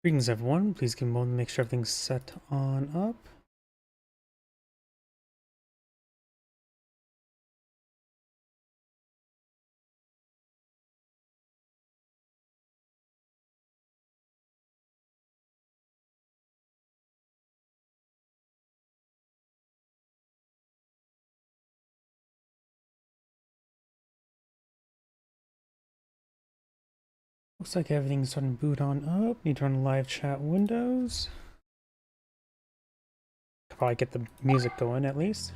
Greetings everyone, please give me a moment to make sure everything's set on up. Looks like everything's starting to boot on up. Need to run live chat windows. Could probably get the music going at least.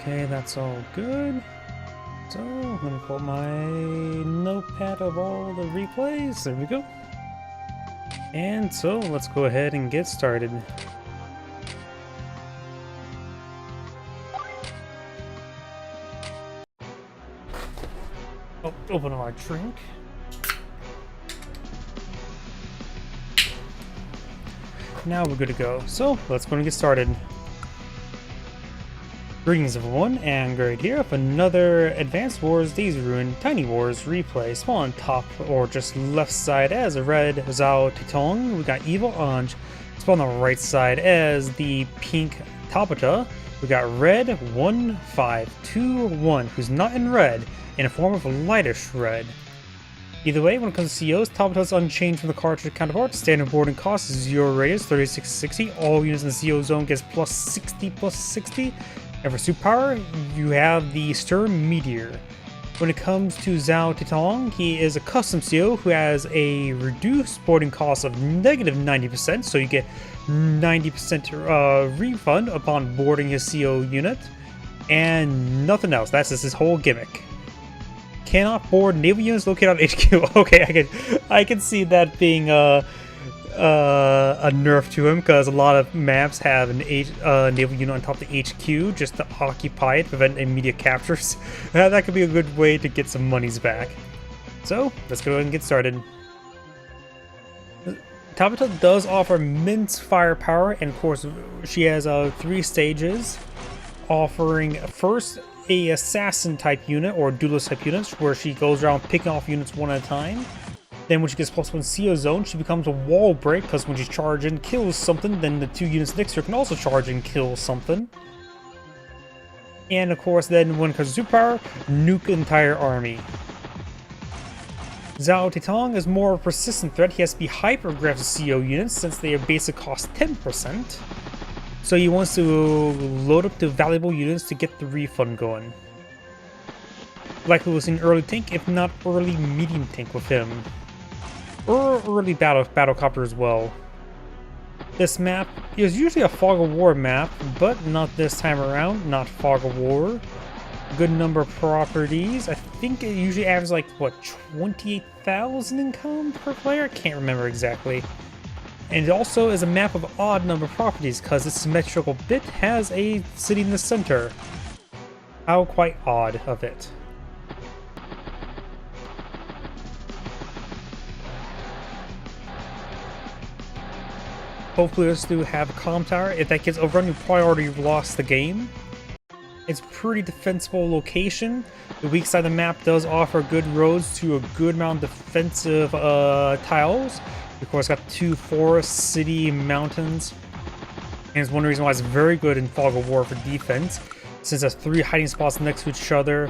Okay, that's all good. So, I'm gonna pull up my notepad of all the replays. There we go. And so, let's go ahead and get started. Oh, open our drink. Now we're good to go. So, let's go and get started. Greetings everyone, and Greg here with another Advanced Wars Daisy Ruin Tiny Wars replay. Spawn on top or just left side as a red Zhao Titong. We got Evil Ange. Spawn on the right side as the pink Tabata. We got red 1521, who's not in red, in a form of a lightish red. Either way, when it comes to COs, Tabata's unchanged from the cartridge counterpart. Standard boarding cost is 0 radius, 3660. All units in the CO zone gets plus 60. And for superpower, you have the Sturm Meteor. When it comes to Zhao Titong, he is a custom CO who has a reduced boarding cost of negative 90%, so you get 90% refund upon boarding his CO unit, and nothing else. That's just his whole gimmick. Cannot board naval units located on HQ. Okay, I can see that being a nerf to him, because a lot of maps have an naval unit on top of the HQ just to occupy it, prevent immediate captures. That could be a good way to get some monies back. So let's go ahead and get started. Tabata does offer immense firepower, and of course she has 3 stages, offering first a assassin type unit or duelist type units, where she goes around picking off units one at a time. Then when she gets plus 1 CO zone, she becomes a wall break, because when she charges and kills something, then the 2 units next to her can also charge and kill something. And of course, then when it comes to superpower, nuke entire army. Zhao Titong is more of a persistent threat. He has to be hyper-aggressive CO units, since they are basic cost 10%. So he wants to load up the valuable units to get the refund going. Likely we'll see an early tank, if not early medium tank with him. Or early battlecopter as well. This map is usually a Fog of War map, but not this time around. Not Fog of War. Good number of properties. I think it usually averages like, what, 28,000 income per player? I can't remember exactly. And it also is a map of odd number of properties, because its symmetrical bit has a city in the center. How quite odd of it. Hopefully this do have a comm tower. If that gets overrun, you probably already lost the game. It's a pretty defensible location. The weak side of the map does offer good roads to a good amount of defensive tiles. Of course, got 2 forests, city, mountains. And it's one reason why it's very good in Fog of War for defense, since there's 3 hiding spots next to each other,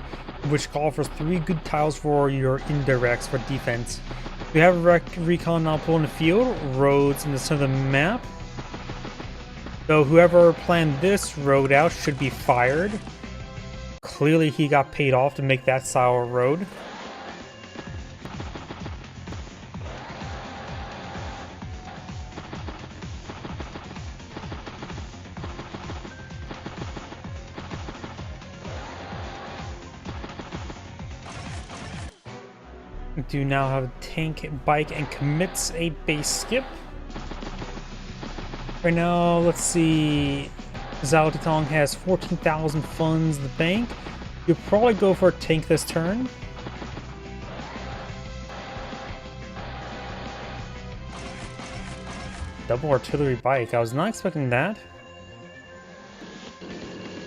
which offers 3 good tiles for your indirects for defense. We have recon now pull in the field, roads in the center of the map. So whoever planned this road out should be fired. Clearly he got paid off to make that style of road. We do now have a tank, bike, and commits a base skip. Right now, let's see. Zhao Titong has 14,000 funds in the bank. You'll probably go for a tank this turn. Double artillery bike. I was not expecting that.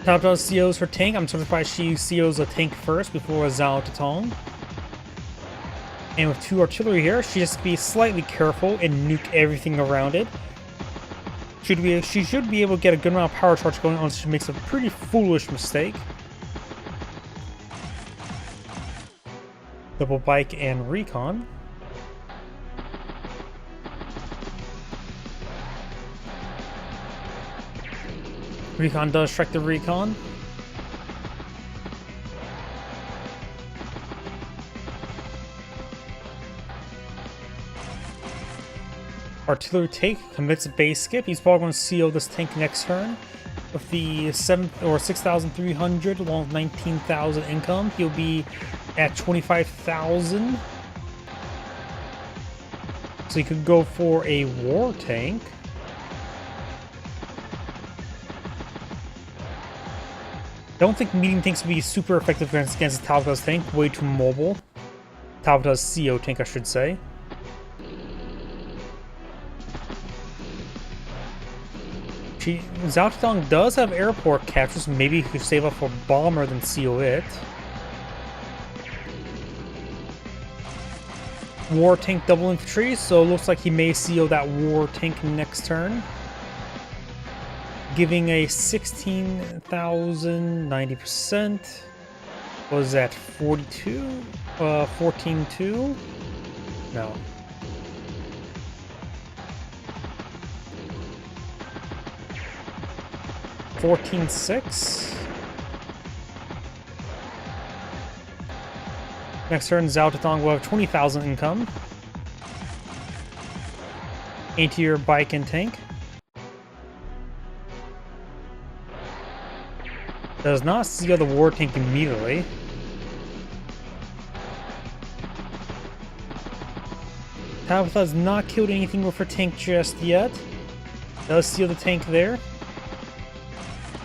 Top does COs for tank. I'm surprised she COs a tank first before a Zhao Tatong. And with 2 artillery here, she has to be slightly careful and nuke everything around it. She should be able to get a good amount of power charge going unless she makes a pretty foolish mistake. Double bike and recon. Recon does strike the recon. Artillery take commits a base skip. He's probably going to CO this tank next turn. With the 6,300 along with 19,000 income, he'll be at 25,000. So he could go for a war tank. Don't think medium tanks will be super effective against the Talbot's tank. Way too mobile. Talbot's CO tank, I should say. Zhao Tatong does have airport captures. Maybe he could save up for bomber than CO it. War tank double infantry, so it looks like he may CO that war tank next turn. Giving a 16,000, 90%. What was that, 42? 14.2? No. $14.6. Next turn, Zhao Tatong will have 20,000 income. Anti-air bike and tank. Does not see the war tank immediately. Tabitha has not killed anything with her tank just yet. Does seal the tank there.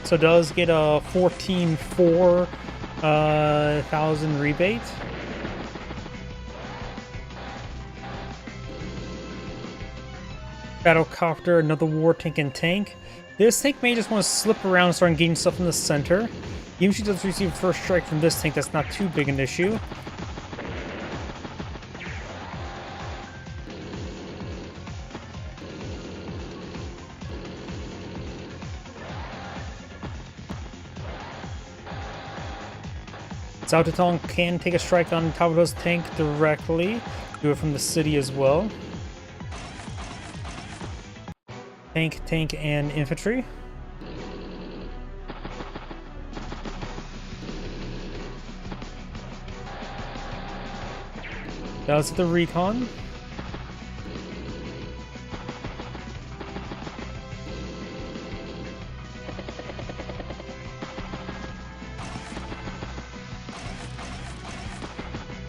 So does get a 14,400 rebate. Battlecopter, another war tank and tank. This tank may just want to slip around and start engaging stuff in the center. Even if she does receive first strike from this tank, that's not too big an issue. Zhao Tatong can take a strike on Taboto's tank directly. Do it from the city as well. Tank, and infantry. Does the recon.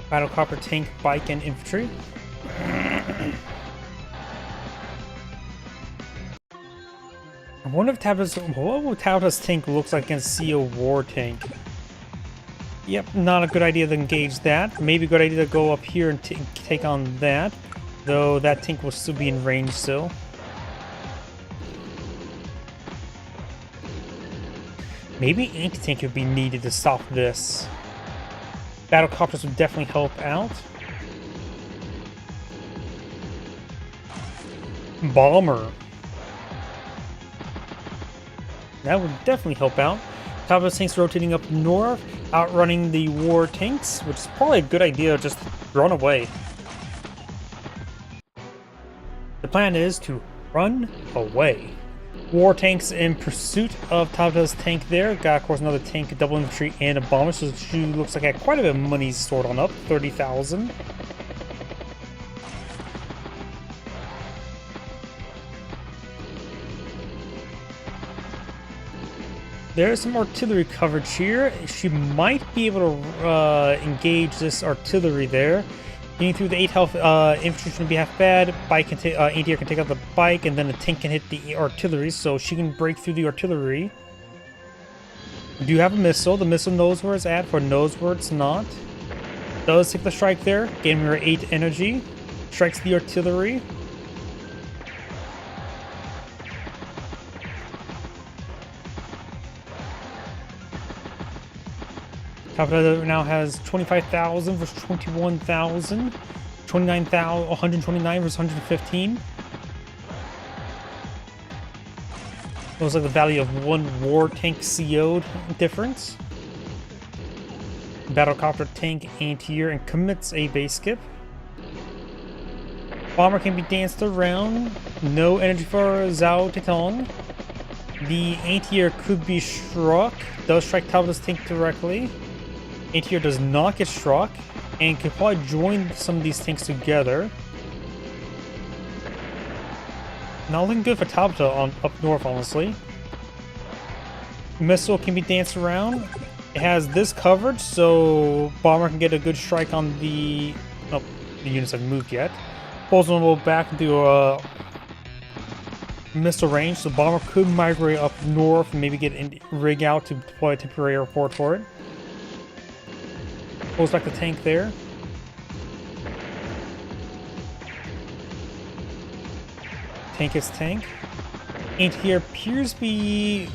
Battlecopter, tank, bike, and infantry. I wonder if what Tabata's tank looks like against CO War Tank. Yep, not a good idea to engage that. Maybe a good idea to go up here and take on that. Though that tank will still be in range still. Maybe anti-tank would be needed to stop this. Battlecopters would definitely help out. Bomber. That would definitely help out. Tabata's tanks rotating up north, outrunning the war tanks, which is probably a good idea, just run away. The plan is to run away. War tanks in pursuit of Tabata's tank there. Got, of course, another tank, double infantry, and a bomber, so she looks like I had quite a bit of money stored on up, 30,000. There's some artillery coverage here. She might be able to engage this artillery there. Getting through the 8 health infantry shouldn't be half bad. Bike can take, ADR can take out the bike, and then the tank can hit the artillery, so she can break through the artillery. We do have a missile. The missile knows where it's at, for knows where it's not. Does take the strike there, gaining her 8 energy. Strikes the artillery. Tabata now has 25,000 versus 21,000. 29,000, 129 versus 115. Looks like the value of one war tank CO'd difference. Battlecopter tank anti-air and commits a base skip. Bomber can be danced around. No energy for Zhao Titan. The anti-air could be struck. Does strike Tabata's tank directly. Anti-air does not get struck and can probably join some of these tanks together. Not looking good for Tabata up north, honestly. Missile can be danced around. It has this coverage, so Bomber can get a good strike on the... Oh, the units haven't moved yet. Pulls one back into missile range, so Bomber could migrate up north and maybe get rig out to deploy a temporary airport for it. Pulls back the tank there. Tank is tank. Anti-air appears to be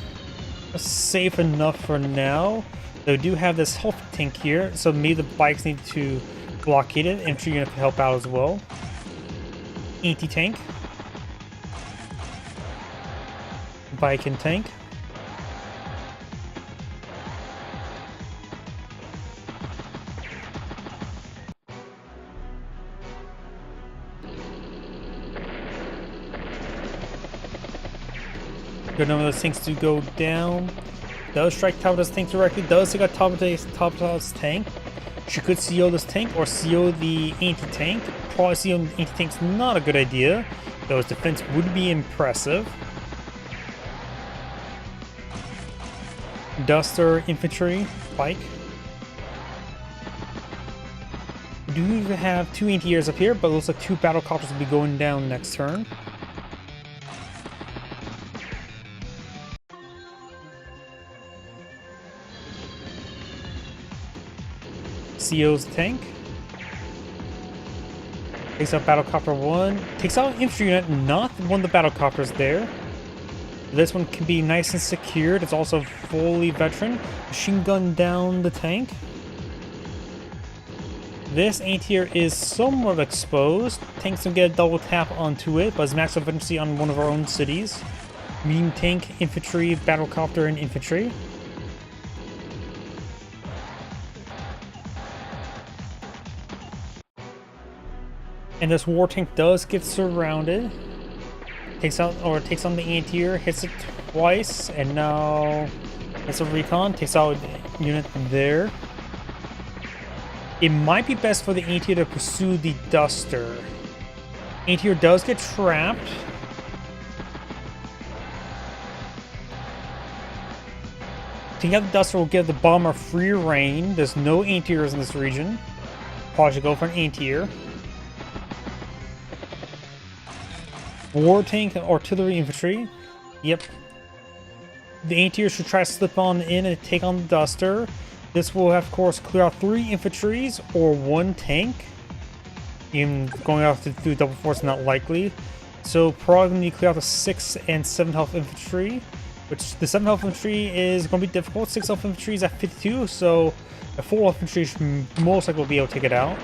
safe enough for now. They do have this health tank here, so maybe the bikes need to blockade it. Infantry unit can help out as well. Anti-tank. Bike and tank. Good number of those tanks to go down. Does strike Tabata's tank directly. Does take out Tabata's tank. She could CO this tank or CO the anti-tank. Probably CO the anti-tank's not a good idea, though his defense would be impressive. Duster, infantry, bike. We do have two anti-airs up here, but it looks like two battlecopters will be going down next turn. CO's tank. Takes out battlecopter 1. Takes out infantry unit, not one of the battlecopters there. This one can be nice and secured. It's also fully veteran. Machine gun down the tank. This anti-air is somewhat exposed. Tanks can get a double tap onto it, but it's max efficiency on one of our own cities. Medium tank, infantry, battlecopter, and infantry. And this war tank does get surrounded. Takes on the anti-air, hits it twice, and now it's a recon. Takes out a unit there. It might be best for the anti-air to pursue the duster. Anti-air does get trapped. Taking out the duster will give the bomber free reign. There's no anti-airs in this region. Probably should go for an anti-air. War tank, artillery, infantry. Yep. The anti-air should try to slip on in and take on the duster. This will, of course, clear out 3 infantries or 1 tank. Even going out through double force is not likely. So probably need to clear out the 6 and 7 health infantry. Which the 7 health infantry is going to be difficult. 6 health infantry is at 52, so a 4 health infantry should most likely be able to take it out.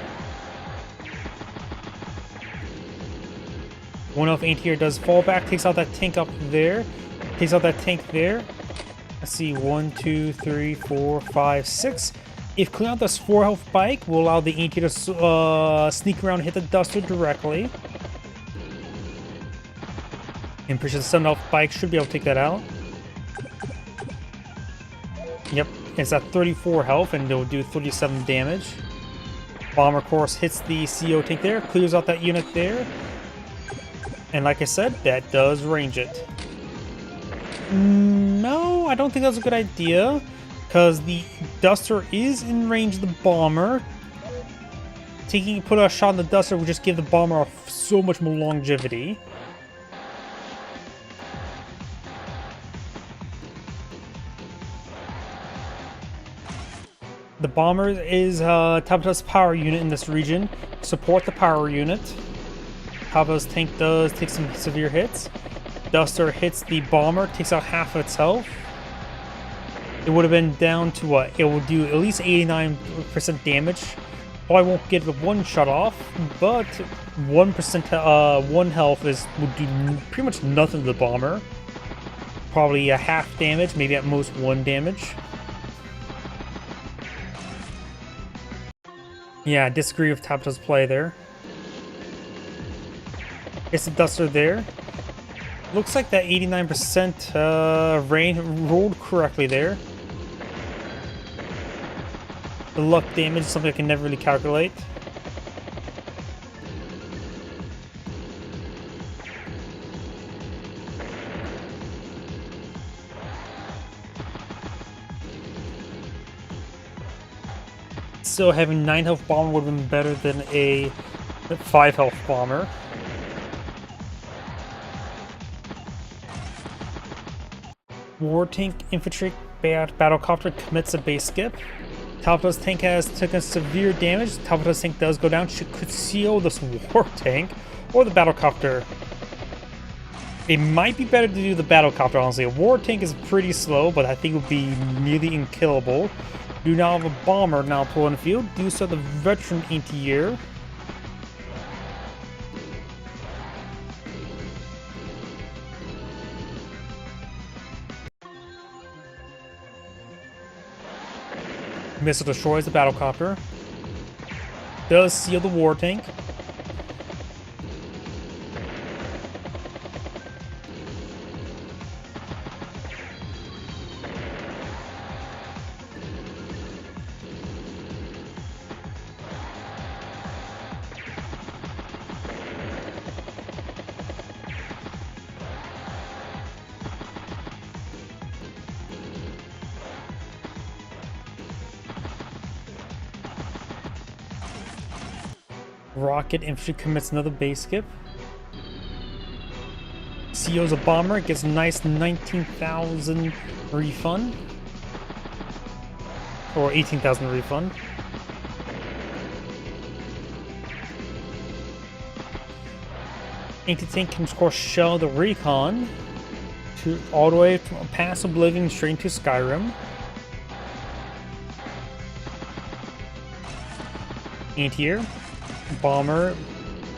1 health anti-air does fall back, takes out that tank up there, takes out that tank there. Let's see, 1, 2, 3, 4, 5, 6. If clearing out this 4 health bike will allow the anti-air to sneak around and hit the duster directly. And pretty sure the 7 health bike should be able to take that out. Yep, it's at 34 health and it'll do 37 damage. Bomber course hits the CO tank there, clears out that unit there. And like I said, that does range it. No, I don't think that's a good idea, because the duster is in range of the bomber. Put a shot in the duster would just give the bomber so much more longevity. The bomber is Tabata's power unit in this region. Support the power unit. Tabata's tank does take some severe hits. Duster hits the bomber, takes out half of its health. it would have been down to what? It will do at least 89% damage. Probably won't get the one shot off, but 1%, 1 health would do pretty much nothing to the bomber. Probably a half damage, maybe at most 1 damage. Yeah, I disagree with Tabata's play there. It's a Duster there. Looks like that 89% rain rolled correctly there. The luck damage is something I can never really calculate. So having 9 health bomber would have been better than a 5 health bomber. War tank infantry battlecopter commits a base skip. Tabata's tank has taken severe damage. Tabata's tank does go down. She could seal this war tank or the battlecopter. It might be better to do the battlecopter, honestly. A war tank is pretty slow, but I think it would be nearly unkillable. Do now have a bomber now pull in the field. Do so the veteran anti-air. Missile destroys the battlecopter. Does seal the war tank. Rocket infantry commits another base skip. CO's a bomber, gets a nice 19,000 refund. Or 18,000 refund. Anti-tank can of course shell the recon to all the way from past Oblivion straight into Skyrim. Anti-air. Bomber,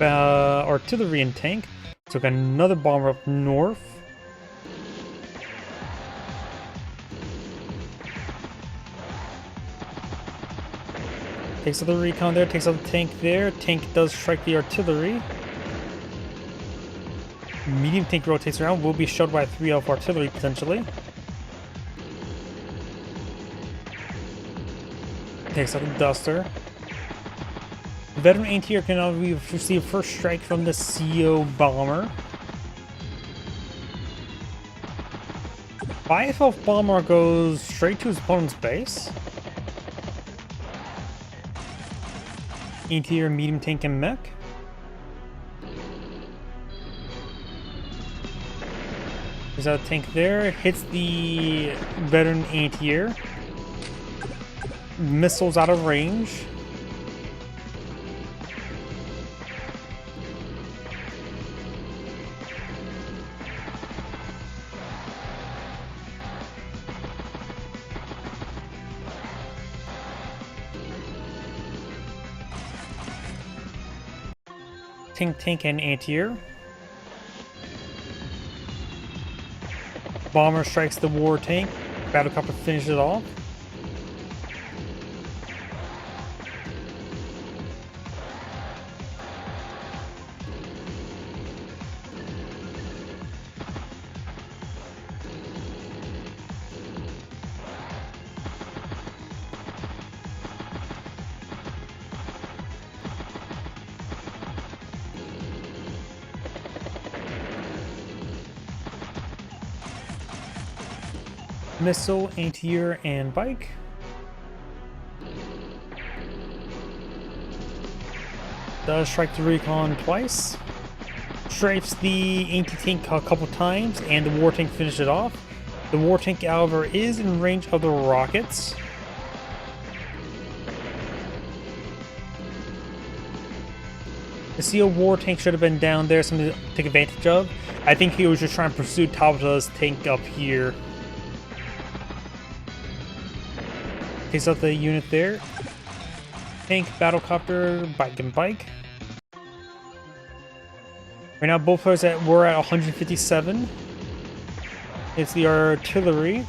artillery and tank. Took another bomber up north. Takes out the recon there, takes out the tank there. Tank does strike the artillery. Medium tank rotates around, will be shot by 3 elf artillery potentially. Takes out the Duster. Veteran anti-air can now receive first strike from the CO bomber. 5 health bomber goes straight to his opponent's base. Anti-air, medium tank, and mech. There's a tank there. Hits the veteran anti-air. Missiles out of range. Tank, and anti-air. Bomber strikes the war tank. Battlecopter finishes it off. Missile, anti-air, and bike. Does strike the recon twice. Strafes the anti-tank a couple times, and the war tank finishes it off. The war tank, however, is in range of the rockets. The CO war tank should have been down there, something to take advantage of. I think he was just trying to pursue Tabata's tank up here. Takes out the unit there. Tank, battlecopter, bike and bike. Right now both players were at 157. It's the artillery.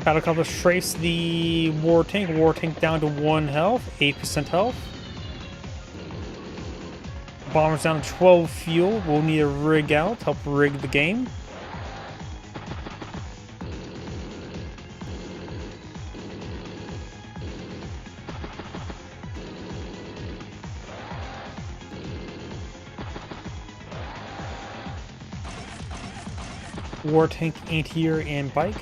Battlecopter strafes the war tank down to 1 health, 8% health. Bomber's down to 12 fuel. We'll need a rig out to help rig the game. War tank, anti-air, and bike.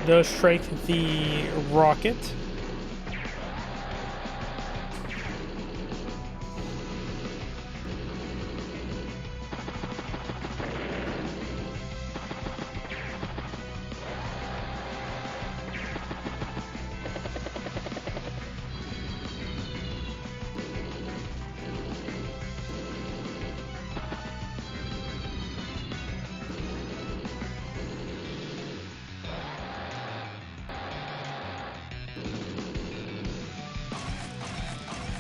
Does strike the rocket.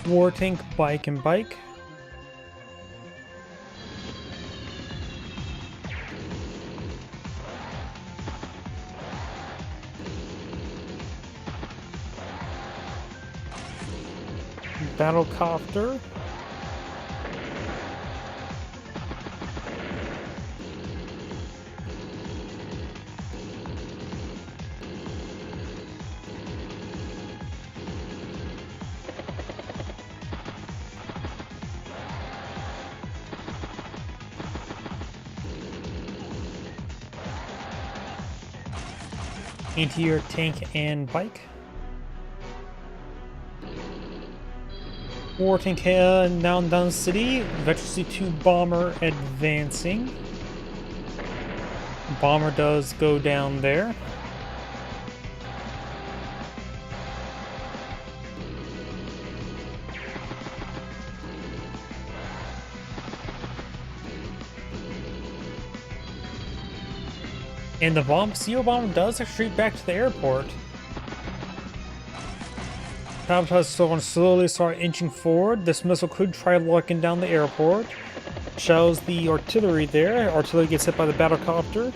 War tank, bike and bike. Battlecopter. Anti-air, tank, and bike. War tank down the city. Veteran C2 bomber advancing. Bomber does go down there. And the CO bomb does retreat back to the airport. Sabotage is going to slowly start inching forward. This missile could try locking down the airport. Shells the artillery there. Artillery gets hit by the battlecopter.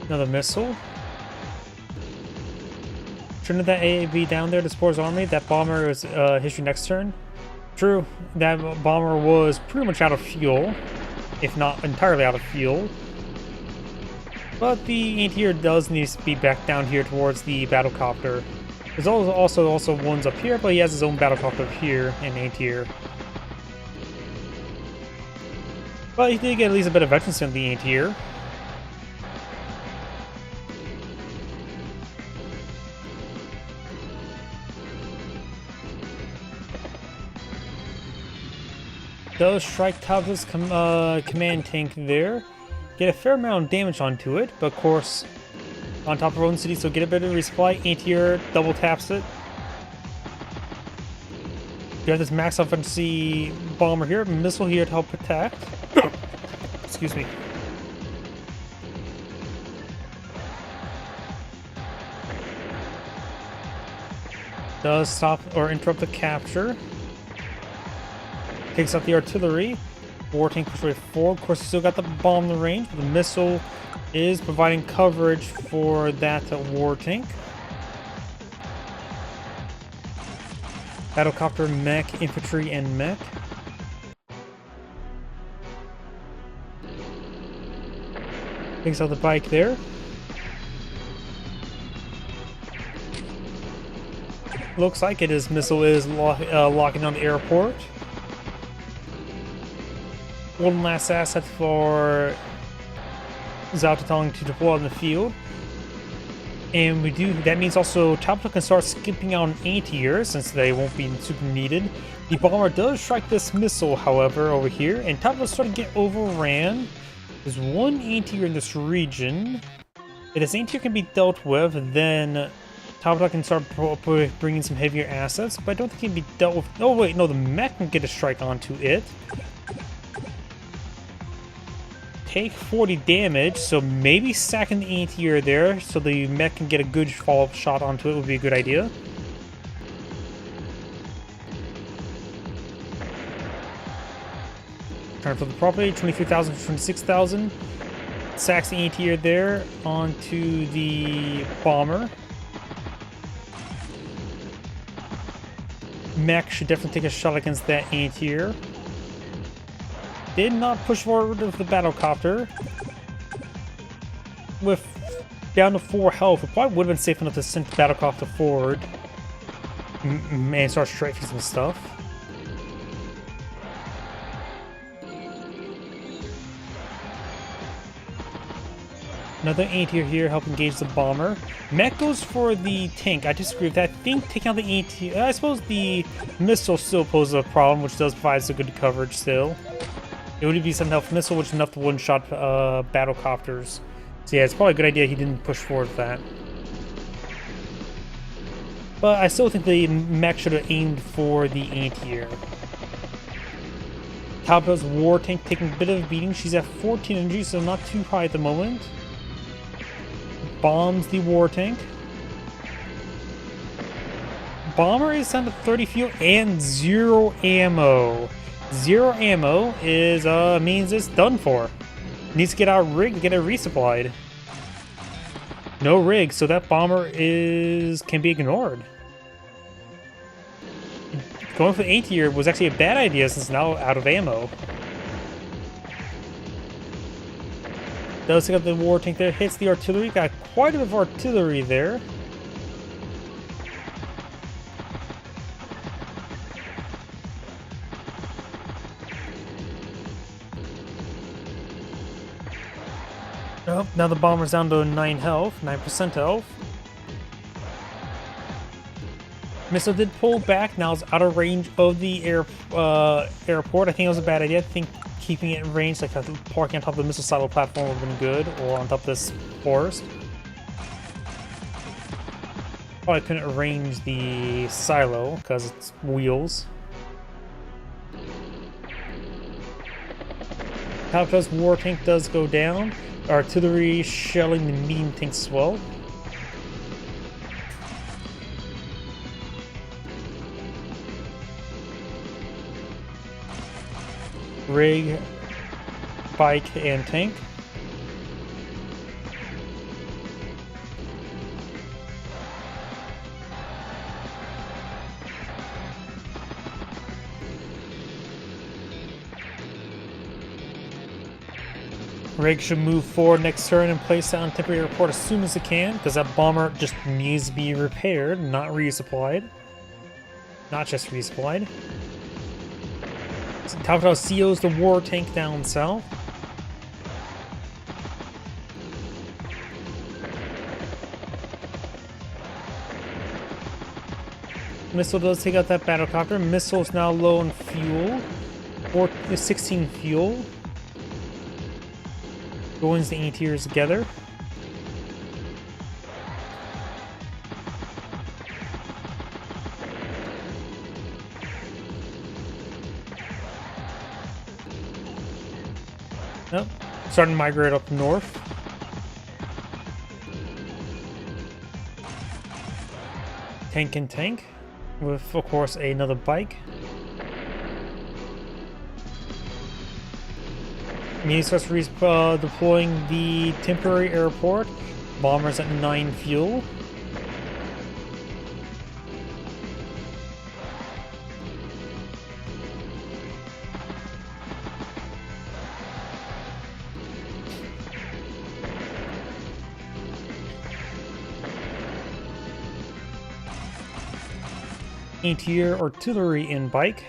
Another missile. Shouldn't that AAV down there to support his army? That bomber is history next turn. True, that bomber was pretty much out of fuel, if not entirely out of fuel. But the anti-air does need to be back down here towards the battlecopter. There's also ones up here, but he has his own battlecopter here and anti-air. But he did get at least a bit of veterancy on the anti-air. Does strike Tabitha's command tank there. Get a fair amount of damage onto it, but of course, on top of own city, so get a bit of resupply. Anti-air double taps it. You have this max offensive bomber here, missile here to help protect. Excuse me. Does stop or interrupt the capture. Takes out the artillery. War tank pushes forward. Of course, you still got the bomb in the range, but the missile is providing coverage for that war tank. Battlecopter, mech, infantry, and mech. Takes out the bike there. Looks like his missile is locking on the airport. One last asset for Zhao Tong to deploy on the field. And that means also Top can start skipping out an anti-air since they won't be super needed. The bomber does strike this missile, however, over here, and Top will start to get overran. There's one anti-air in this region. If this anti-air can be dealt with, then Top can start bringing some heavier assets, but I don't think it can be dealt with. Oh wait, no, the mech can get a strike onto it. Take 40 damage, so maybe stacking the anti-air there so the mech can get a good follow-up shot onto it would be a good idea. Trying to flip the property, 23,000 to 26,000. Sacks the anti-air there onto the bomber. Mech should definitely take a shot against that anti-air. Did not push forward with the battlecopter. With down to 4 health, it probably would have been safe enough to send the battlecopter forward and start strafing some stuff. Another anti-air here help engage the bomber. Mech goes for the tank. I disagree with that. I think taking out the anti-air, I suppose the missile still poses a problem, which does provide some good coverage still. It would be some enough missile, which is enough to one-shot battlecopters. So yeah, it's probably a good idea he didn't push forward with that. But I still think the mech should have aimed for the anti-air. Talbot's war tank taking a bit of a beating. She's at 14 energy, so not too high at the moment. Bombs the war tank. Bomber is down to 30 fuel and 0 ammo. 0 ammo is means it's done for. Needs to get out rig to get it resupplied. No rig, so that bomber can be ignored. Going for the anti-air was actually a bad idea since it's now out of ammo. Does take up the war tank there, hits the artillery, got quite a bit of artillery there. Oh, now the bomber's down to 9 health, 9% health. Missile did pull back, now it's out of range of the airport. I think it was a bad idea. I think keeping it in range, like parking on top of the missile silo platform would have been good, or on top of this forest. Probably couldn't arrange the silo because it's wheels. Palpato's war tank does go down. Artillery shelling the medium tanks as well. Rig, bike, and tank. Rig should move forward next turn and place that on temporary airport as soon as it can, because that bomber just needs to be repaired, not resupplied. Not just resupplied. So Tautau COs the war tank down south. Missile does take out that battlecopter. Missile is now low on fuel. 16 fuel. Joins the anti-airs together. Nope. Starting to migrate up north. Tank and tank. With, of course, another bike. Mini starts deploying the temporary airport. Bombers at 9 fuel. Anti-air artillery in bike.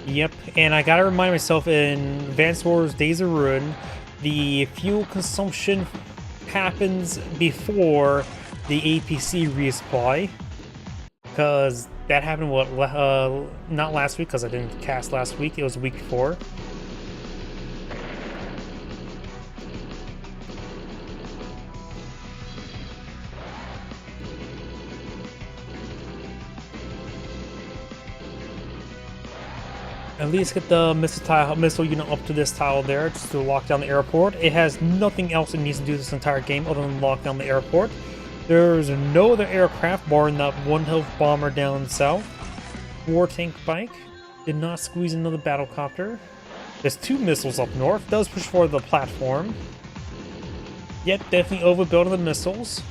Yep, and I gotta remind myself in Advanced Wars Days of Ruin, the fuel consumption happens before the APC resupply. Because that happened, what, not last week, because I didn't cast last week, it was the week before. At least get the missile unit up to this tile there, just to lock down the airport. It has nothing else it needs to do this entire game other than lock down the airport. There's no other aircraft barring that one health bomber down south. War tank bike. Did not squeeze another battlecopter. There's 2 missiles up north. Does push forward the platform. Yet definitely overbuilt on the missiles.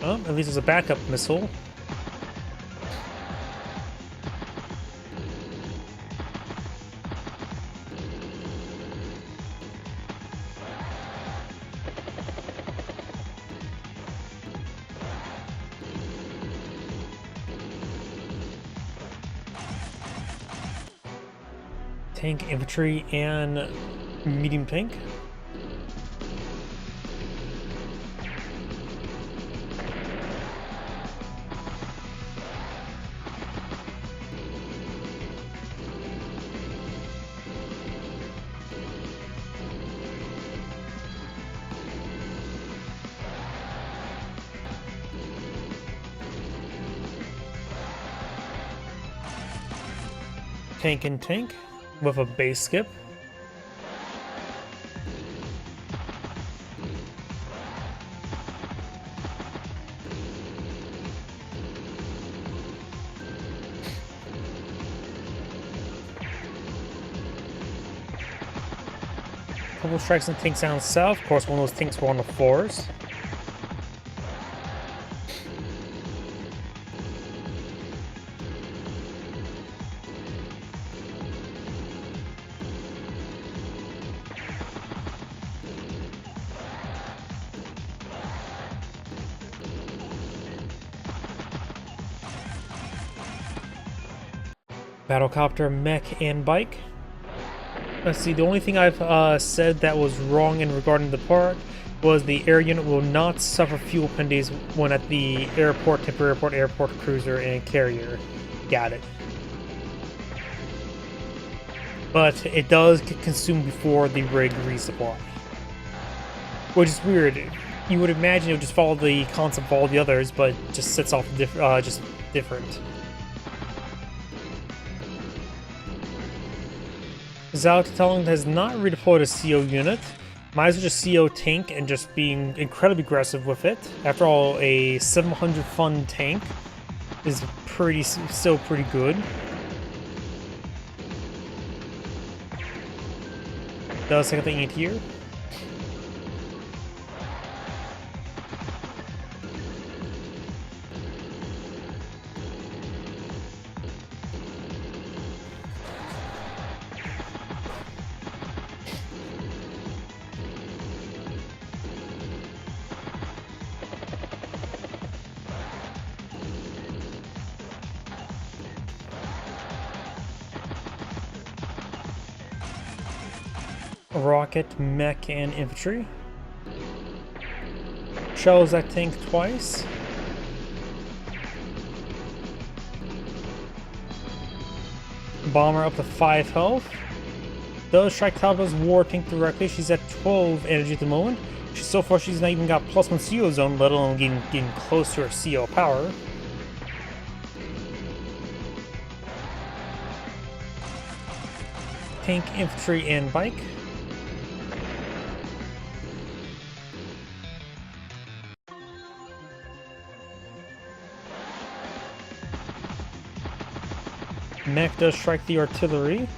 At least there's a backup missile. Tank, infantry, and medium tank. Tank and tank with a base skip. Couple strikes and tanks down south. Of course, one of those tanks were on the floors. Battlecopter, mech, and bike. Let's see, the only thing I've said that was wrong in regarding the part was the air unit will not suffer fuel penalties when at the airport, temporary airport, airport cruiser, and carrier. Got it. But it does get consumed before the rig resupply. Which is weird. You would imagine it would just follow the concept of all the others, but just sets off just different. Zaltalon has not redeployed a CO unit. Might as well just CO tank and just being incredibly aggressive with it. After all, a 700 fun tank is still pretty good. Does take out the anti-air. Rocket, mech, and infantry. Shells that tank twice. Bomber up to 5 health. Does strike Talbot's war tank directly. She's at 12 energy at the moment. So far she's not even got +1 CO zone, let alone getting close to her CO power. Tank, infantry, and bike. Mech does strike the artillery.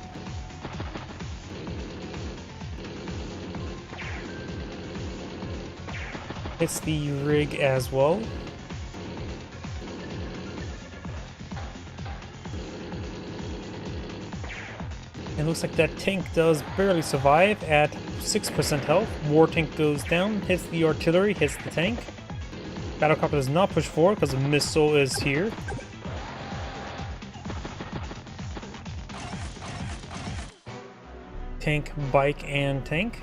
Hits the rig as well. It looks like that tank does barely survive at 6% health. War tank goes down, hits the artillery, hits the tank. Battlecopter does not push forward because the missile is here. Tank, bike, and tank.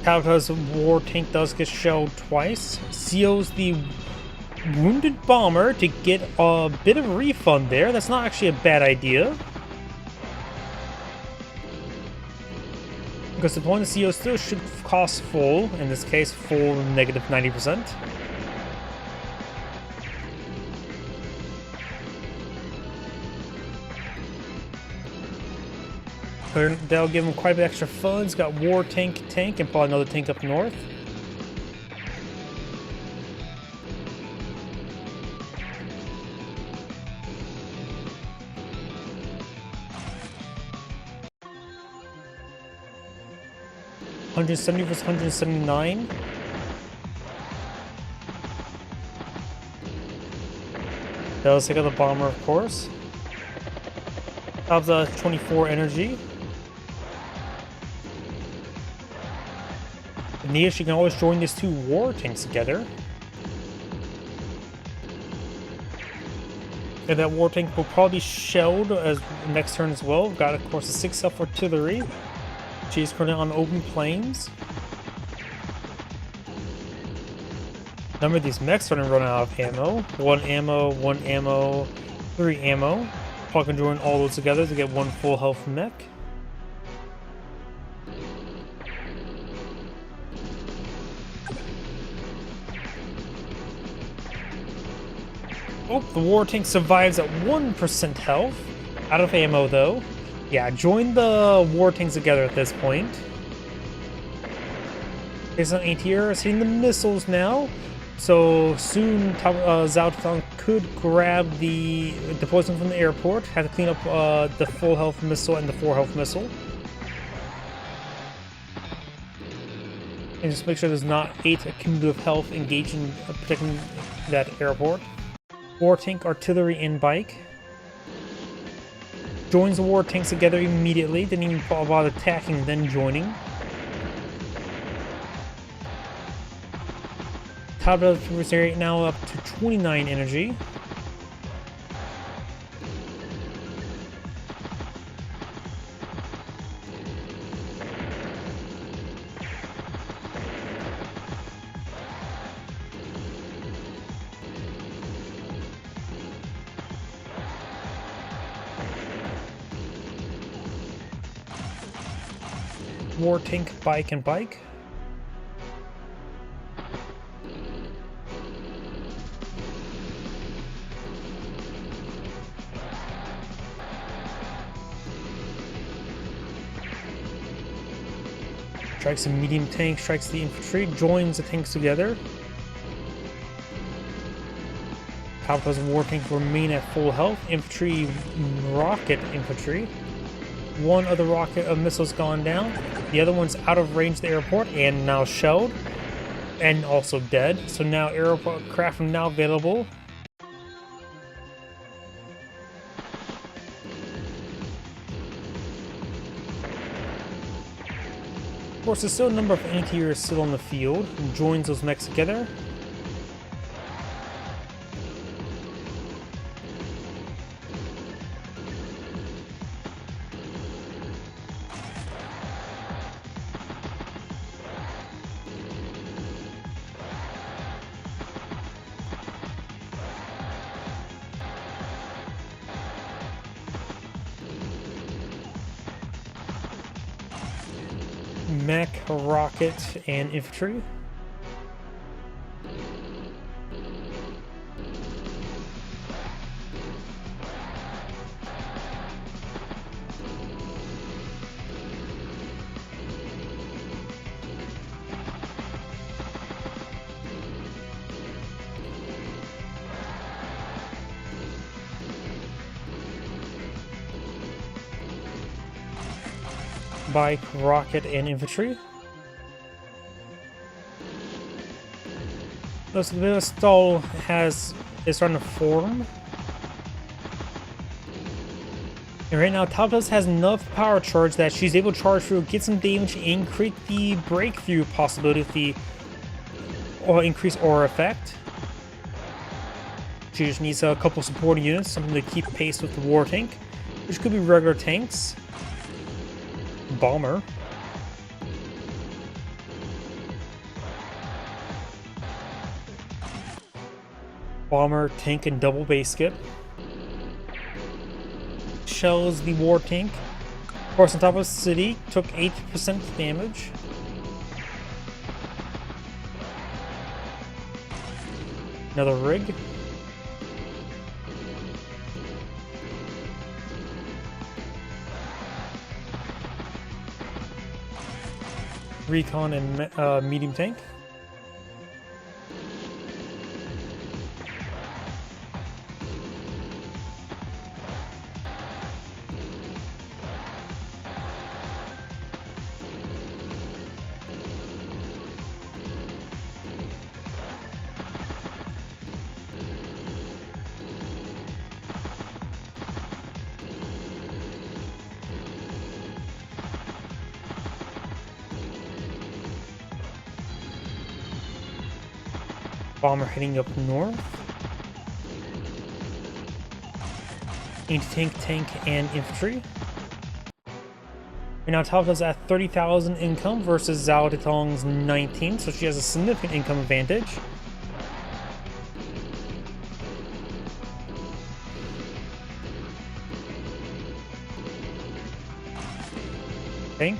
Talbot's war tank does get shelled twice. CO's the wounded bomber to get a bit of a refund there. That's not actually a bad idea. Because the point of CO still should cost full, in this case full negative 90%. That'll give him quite a bit extra funds. Got war tank, and probably another tank up north. $170 versus $179. That'll take out the bomber, of course. Have the 24 energy. Nia, she can always join these two war tanks together. And that war tank will probably be shelled as next turn as well. Got, of course, a 6 up artillery. She's currently on open plains. Number of these mechs are going to run out of ammo. 1 ammo, 3 ammo. Probably can join all those together to get 1 full health mech. Oh, the war tank survives at 1% health. Out of ammo though. Yeah, join the war tanks together at this point. There's an ATR seeing the missiles now. So soon Zhao Tang could grab the poison from the airport. Have to clean up the full health missile and the 4 health missile. And just make sure there's not 8 cumulative health engaging protecting that airport. War tank, artillery, and bike. Joins the war tanks together immediately, didn't even bother attacking, then joining. Top of the area now up to 29 energy. War tank, bike, and bike. Strikes a medium tank, strikes the infantry, joins the tanks together. Palpato's war tank remain at full health. Infantry, rocket infantry. 1 other rocket of missiles gone down. The other one's out of range of the airport and now shelled. And also dead. So now airport craft now available. Of course, there's still a number of anti-air still on the field. Joins those mechs together. Mech, rocket, and infantry. Bike, rocket, and infantry. Looks like a bit of a stall is starting to form. And right now, Talbot has enough power charge that she's able to charge through, get some damage, and create the breakthrough possibility with the or increase aura effect. She just needs a couple supporting units, something to keep pace with the war tank, which could be regular tanks. Bomber. Bomber, tank, and double base skip. Shells the war tank. Force on top of the city, took 8% damage. Another rig. Recon and medium tank. Bomber heading up north. Anti-tank, tank, and infantry. And now Talbot's at 30,000 income versus Zhao Titong's 19, so she has a significant income advantage. Tank.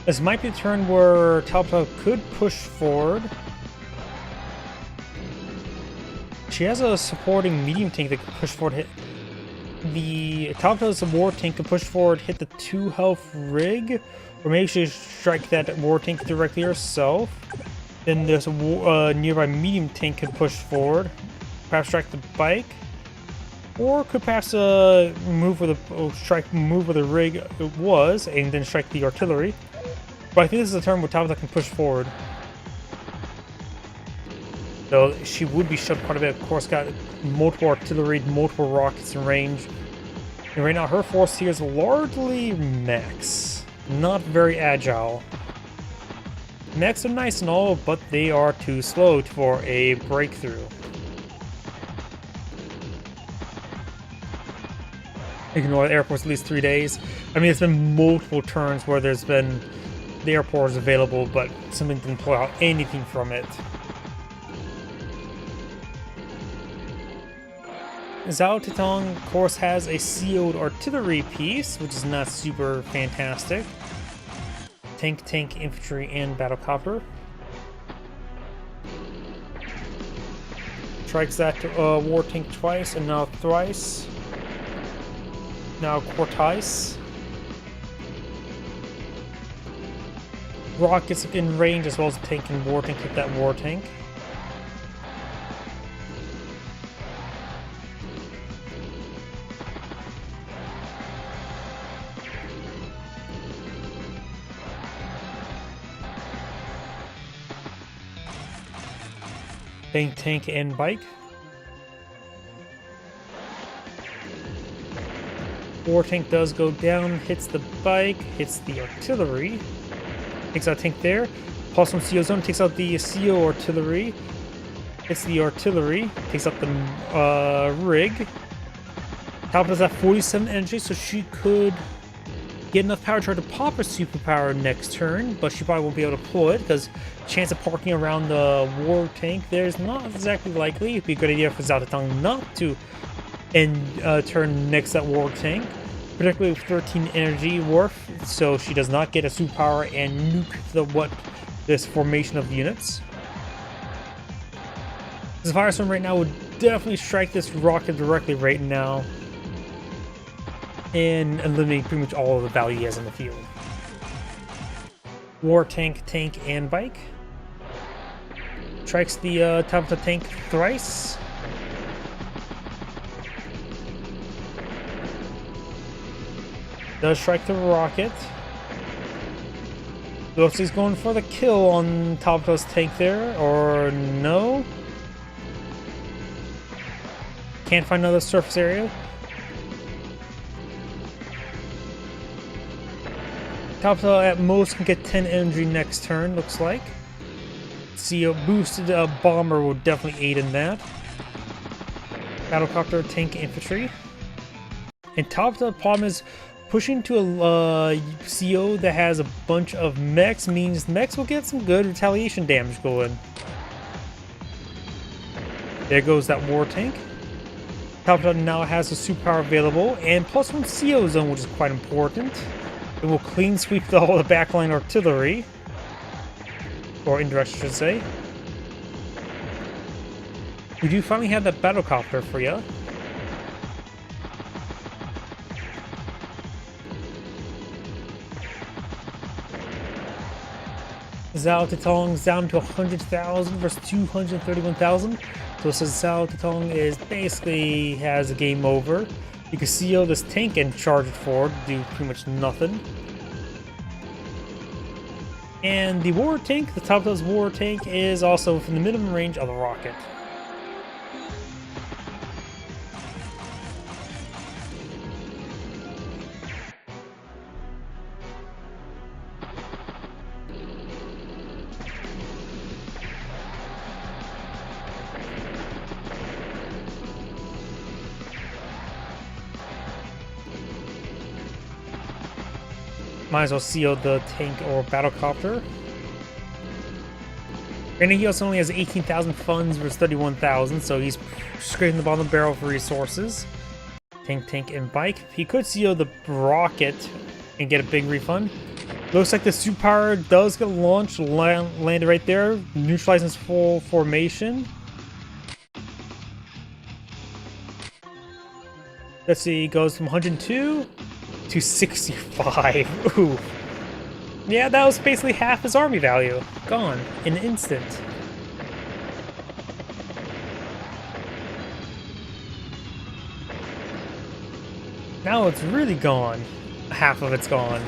This might be a turn where Talbot could push forward. She has a supporting medium tank that can push forward, hit the Talbot's war tank can push forward, hit the 2 health rig, or maybe she should strike that war tank directly herself. Then there's a nearby medium tank can push forward, perhaps strike the bike, or could perhaps move where the rig was, and then strike the artillery. But I think this is a turn where Talbot can push forward. So she would be shoved quite a bit. Of course, got multiple artillery, multiple rockets in range. And right now her force here is largely mechs. Not very agile. Mechs are nice and all, but they are too slow for a breakthrough. Ignore the airport's at least 3 days. I mean, it's been multiple turns where there's been the airport is available, but something didn't pull out anything from it. Zhao Titong, of course, has a sealed artillery piece, which is not super fantastic. Tank, tank, infantry, and battlecopter. Strikes that war tank twice, and now thrice. Now quartice. Rockets in range as well as tank and war tank. Hit that war tank. Tank, tank, and bike. War tank does go down, hits the bike, hits the artillery. Takes out tank there. Pulse from CO zone, takes out the CO artillery. Hits the artillery, takes out the rig. Talbot does have 47 energy, so she could get enough power to try to pop her superpower next turn, but she probably won't be able to pull it because chance of parking around the war tank there is not exactly likely. It'd be a good idea for Zhao Titong not to end turn next that war tank, particularly with 13 energy worth, so she does not get a superpower and nuke this formation of units. This Firestorm right now would definitely strike this rocket directly right now and eliminate pretty much all of the value he has in the field. War tank, tank, and bike. Strikes the top of the tank thrice. Does strike the rocket. Looks like he's going for the kill on top of his tank there, or no? Can't find another surface area. Top at most can get 10 energy next turn, looks like. See, a boosted bomber will definitely aid in that. Battlecopter, tank, infantry. And top the problem is pushing to a CO that has a bunch of mechs means mechs will get some good retaliation damage going. There goes that war tank. Top now has a superpower available and +1 CO zone, which is quite important. It will clean sweep all the backline artillery. Or indirect, I should say. We do finally have that battlecopter for you. Zhao Titong's down to 100,000 versus 231,000. So it says Zhao Titong is basically has a game over. You can CO this tank and charge it forward, do pretty much nothing. And the war tank, the top of this war tank, is also from the minimum range of the rocket. Might as well seal the tank or battlecopter. And he also only has 18,000 funds versus 31,000, so he's scraping the bottom of the barrel for resources. Tank, and bike. He could seal the rocket and get a big refund. Looks like the superpower does get launched, landed right there, neutralizing his full formation. Let's see, he goes from 102 to 65. Ooh. Yeah, that was basically half his army value. Gone in an instant. Now it's really gone. Half of it's gone.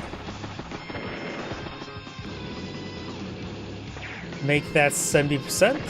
Make that 70%.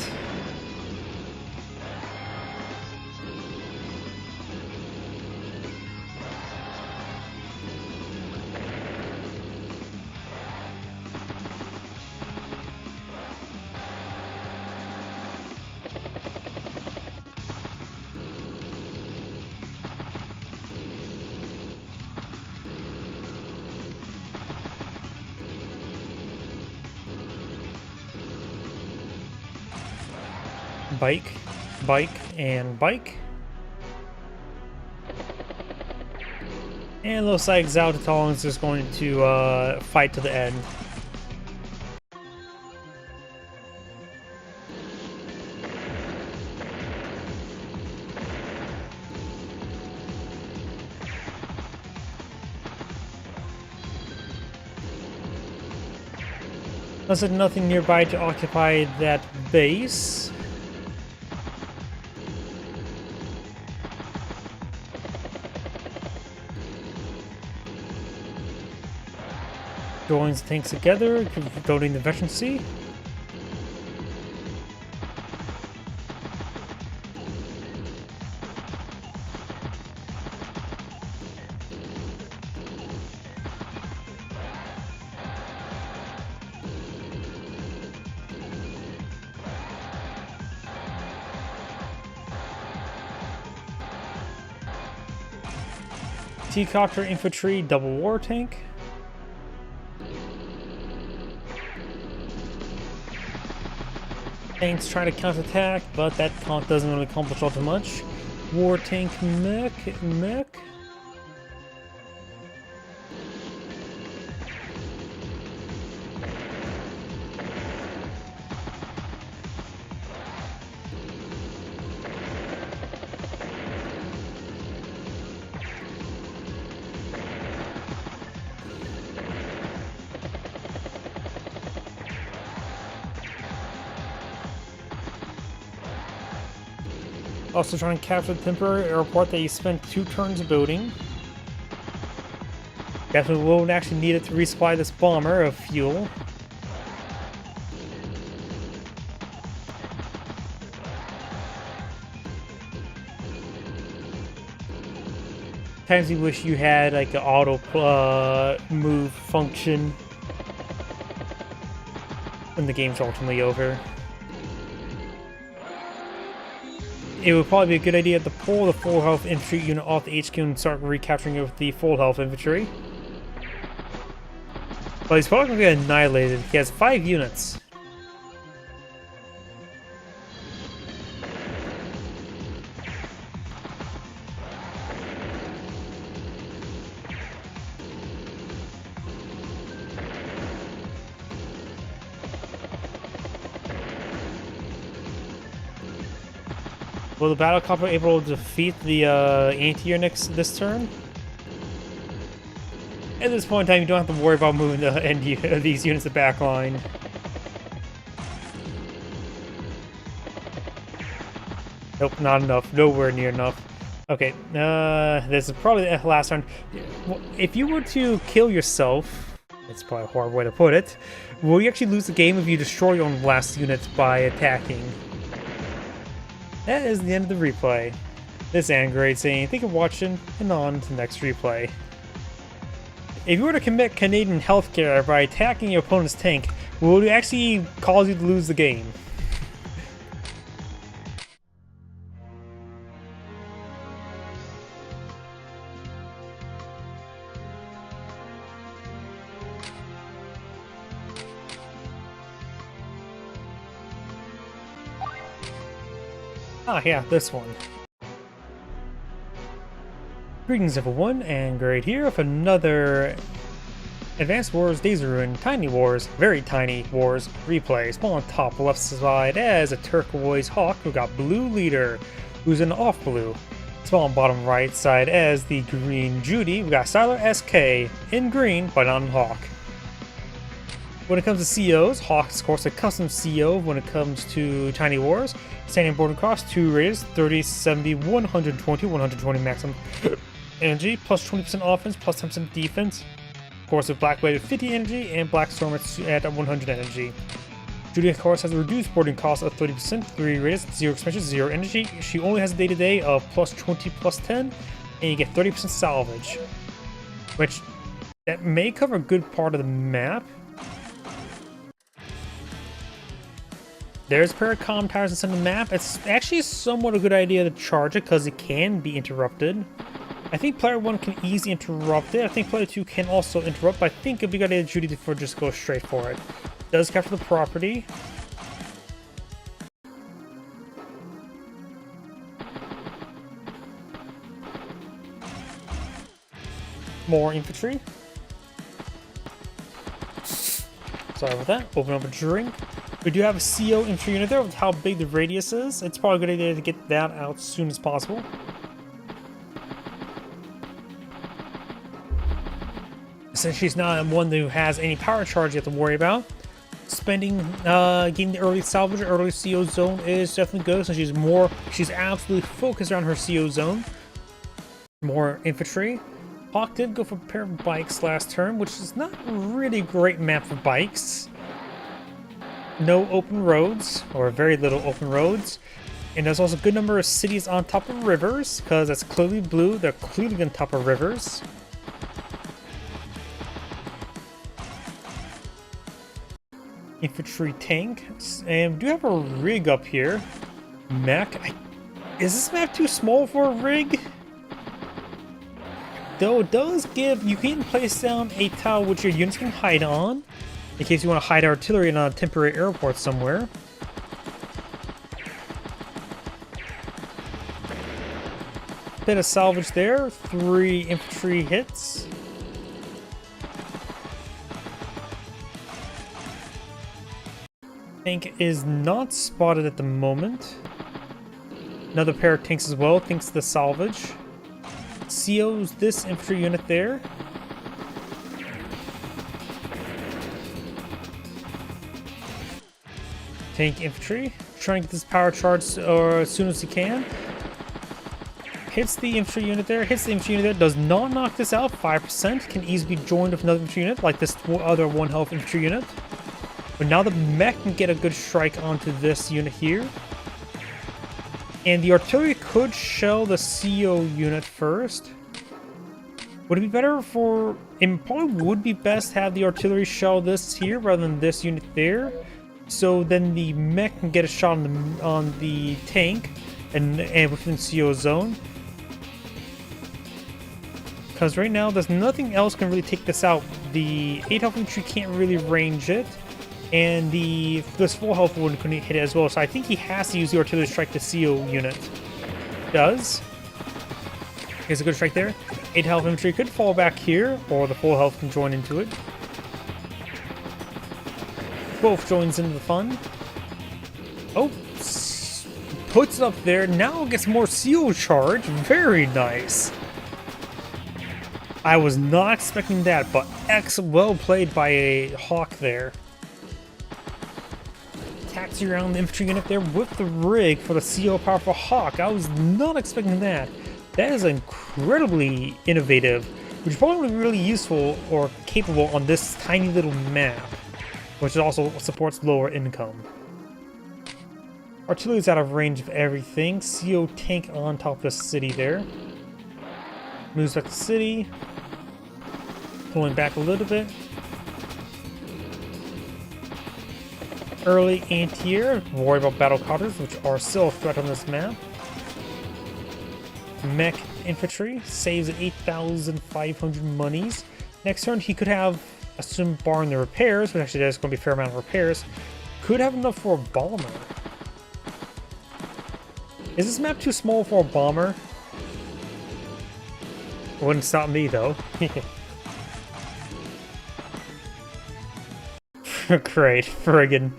Bike, and bike. And looks like Zhao Titong is just going to fight to the end. There's nothing nearby to occupy that base. Joins tanks together, building the veterancy. T-copter infantry, double war tank. Tanks try to counterattack, but that count doesn't really accomplish all too much. War tank mech. Also trying to capture the temporary airport that you spent 2 turns building. Definitely won't actually need it to resupply this bomber of fuel. Times you wish you had like an auto move function when the game's ultimately over. It would probably be a good idea to pull the full health infantry unit off the HQ and start recapturing it with the full health infantry. But he's probably going to get annihilated. He has 5 units. Will the battle copter able to defeat the anti-air this turn? At this point in time, you don't have to worry about moving these units to the back line. Nope, not enough. Nowhere near enough. Okay, this is probably the last turn. If you were to kill yourself, it's probably a horrible way to put it, will you actually lose the game if you destroy your own last units by attacking? That is the end of the replay. This is Angrade saying thank you for watching, and on to the next replay. If you were to commit Canadian healthcare by attacking your opponent's tank, will it actually cause you to lose the game? Ah, yeah, this one. Greetings everyone, and Grade here with another Advanced Wars Days of Ruin Tiny Wars, very tiny wars replay. Small on top left side as a turquoise hawk who got blue leader, who's an off blue. Small on bottom right side as the green Judy, we got Styler SK in green but on hawk. When it comes to COs, Hawk is of course a custom CO when it comes to Tiny Wars. Standing board across 2 rays, 30, 70, 120, 120 maximum energy, plus 20% offense, plus 10% defense. Of course, with Black Blade at 50 energy and Black Storm at 100 energy. Judy, of course, has a reduced boarding cost of 30%, 3 rays, 0 expansion, 0 energy. She only has a day-to-day of plus 20, plus 10, and you get 30% salvage. Which, that may cover a good part of the map. There's a pair of comm towers inside the map. It's actually somewhat a good idea to charge it because it can be interrupted. I think player 1 can easily interrupt it. I think player 2 can also interrupt, but I think it'd be a good idea Judy to just go straight for it. Does capture the property. More infantry. Sorry about that. Open up a drink. We do have a CO infantry unit there with how big the radius is. It's probably a good idea to get that out as soon as possible. Since she's not one who has any power charge you have to worry about, spending getting the early salvage or early CO zone is definitely good. So she's absolutely focused on her CO zone. More infantry. Hawk did go for a pair of bikes last turn, which is not really a great map for bikes. No open roads, or very little open roads. And there's also a good number of cities on top of rivers, because that's clearly blue, they're clearly on top of rivers. Infantry tank, and we do have a rig up here. Mech, is this map too small for a rig? Though it does give, you can place down a tower which your units can hide on, in case you want to hide artillery in a temporary airport somewhere. Bit of salvage there, 3 infantry hits. Tank is not spotted at the moment. Another pair of tanks as well, thanks to the salvage. CO's this infantry unit there. Tank infantry, trying to get this power charge as soon as he can. Hits the infantry unit there, does not knock this out, 5%, can easily be joined with another infantry unit, like this other 1 health infantry unit. But now the mech can get a good strike onto this unit here. And the artillery could shell the CO unit first. Would it be better for... It probably would be best to have the artillery shell this here rather than this unit there. So then the mech can get a shot on the tank and within CO zone. Because right now there's nothing else can really take this out. The 8 health infantry can't really range it. And this full health one couldn't hit it as well. So I think he has to use the artillery strike to CO unit. Does. Here's a good strike there. 8 health infantry could fall back here, or the full health can join into it. Both joins into the fun. Oh, puts it up there. Now gets more seal charge. Very nice. I was not expecting that, but well played by a Hawk there. Taxi around the infantry unit there with the rig for the CO powerful Hawk. I was not expecting that. That is incredibly innovative, which is probably really useful or capable on this tiny little map, which also supports lower income. Artillery is out of range of everything. CO tank on top of the city there. Moves back to the city. Pulling back a little bit. Early anti-air. Worry about battle copters, which are still a threat on this map. Mech infantry saves at 8,500 monies. Next turn, he could have assumed barring the repairs, but actually there's going to be a fair amount of repairs. Could have enough for a bomber. Is this map too small for a bomber? Wouldn't stop me though. Great, friggin'.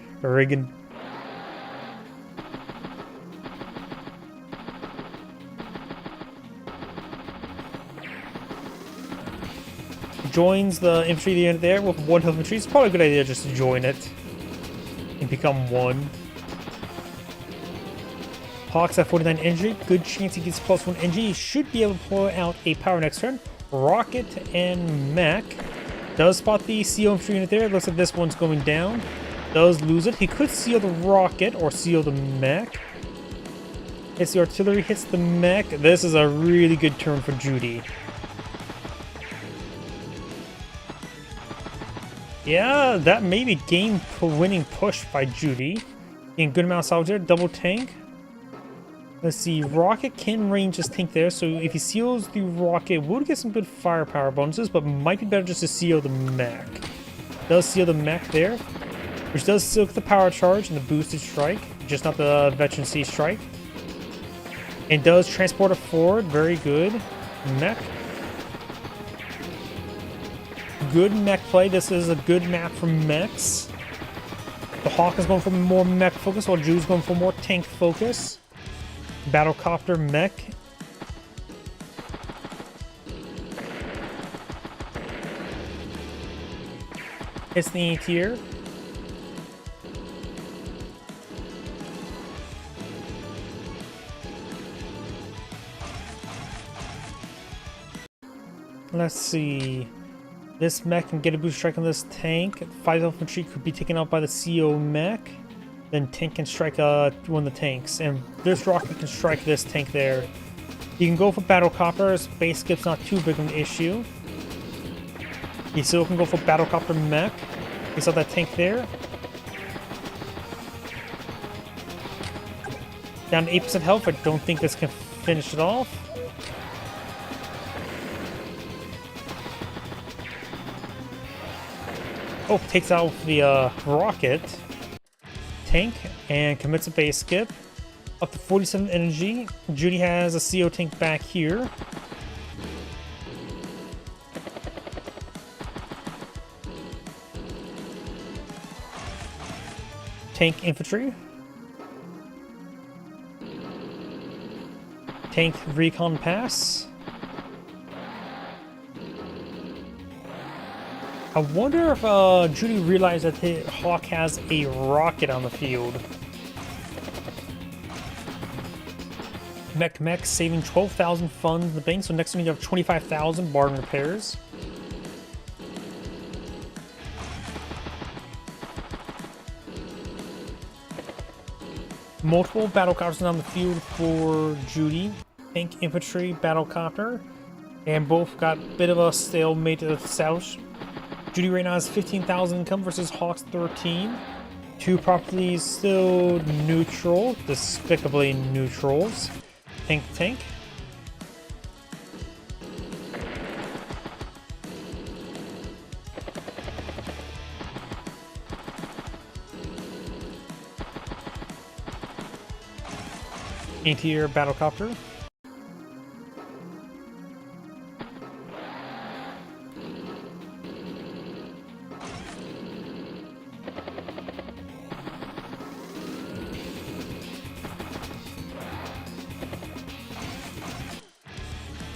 Joins the infantry unit there with 1 health infantry. It's probably a good idea just to join it and become 1. Hawks at 49 energy. Good chance he gets +1 energy. He should be able to pull out a power next turn. Rocket and mech. Does spot the CO infantry unit there. It looks like this one's going down. Does lose it. He could seal the rocket or seal the mech. Hits the artillery, hits the mech. This is a really good turn for Judy. Yeah, that may be game-winning push by Judy. Getting good amount of salvage there. Double tank. Let's see. Rocket can range his tank there, so if he seals the rocket, would get some good firepower bonuses, but might be better just to seal the mech. Does seal the mech there, which does silk the power charge and the boosted strike, just not the veteran C strike. And does transport it forward. Very good. Mech. Good mech play. This is a good map for mechs. The Hawk is going for more mech focus, while Jude's going for more tank focus. Battlecopter mech. It's the anti-air. Let's see. This mech can get a boost strike on this tank. 5 infantry could be taken out by the CO mech. Then tank can strike one of the tanks. And this rocket can strike this tank there. You can go for battlecopter. Space skip's not too big of an issue. You still can go for battlecopter mech. You saw that tank there. Down to 8% health. I don't think this can finish it off. Oh, takes out the rocket tank and commits a base skip. Up to 47 energy. Judy has a CO tank back here. Tank infantry. Tank recon pass. I wonder if Judy realized that the Hawk has a rocket on the field. Mech saving 12,000 funds in the bank, so next time you have 25,000 bargain repairs. Multiple battlecopters on the field for Judy. Tank infantry battlecopter. And both got a bit of a stalemate to the south. Judy right now has 15,000 income versus Hawk's 13. Two properties still neutral, despicably neutrals. Tank. Anti-air battlecopter.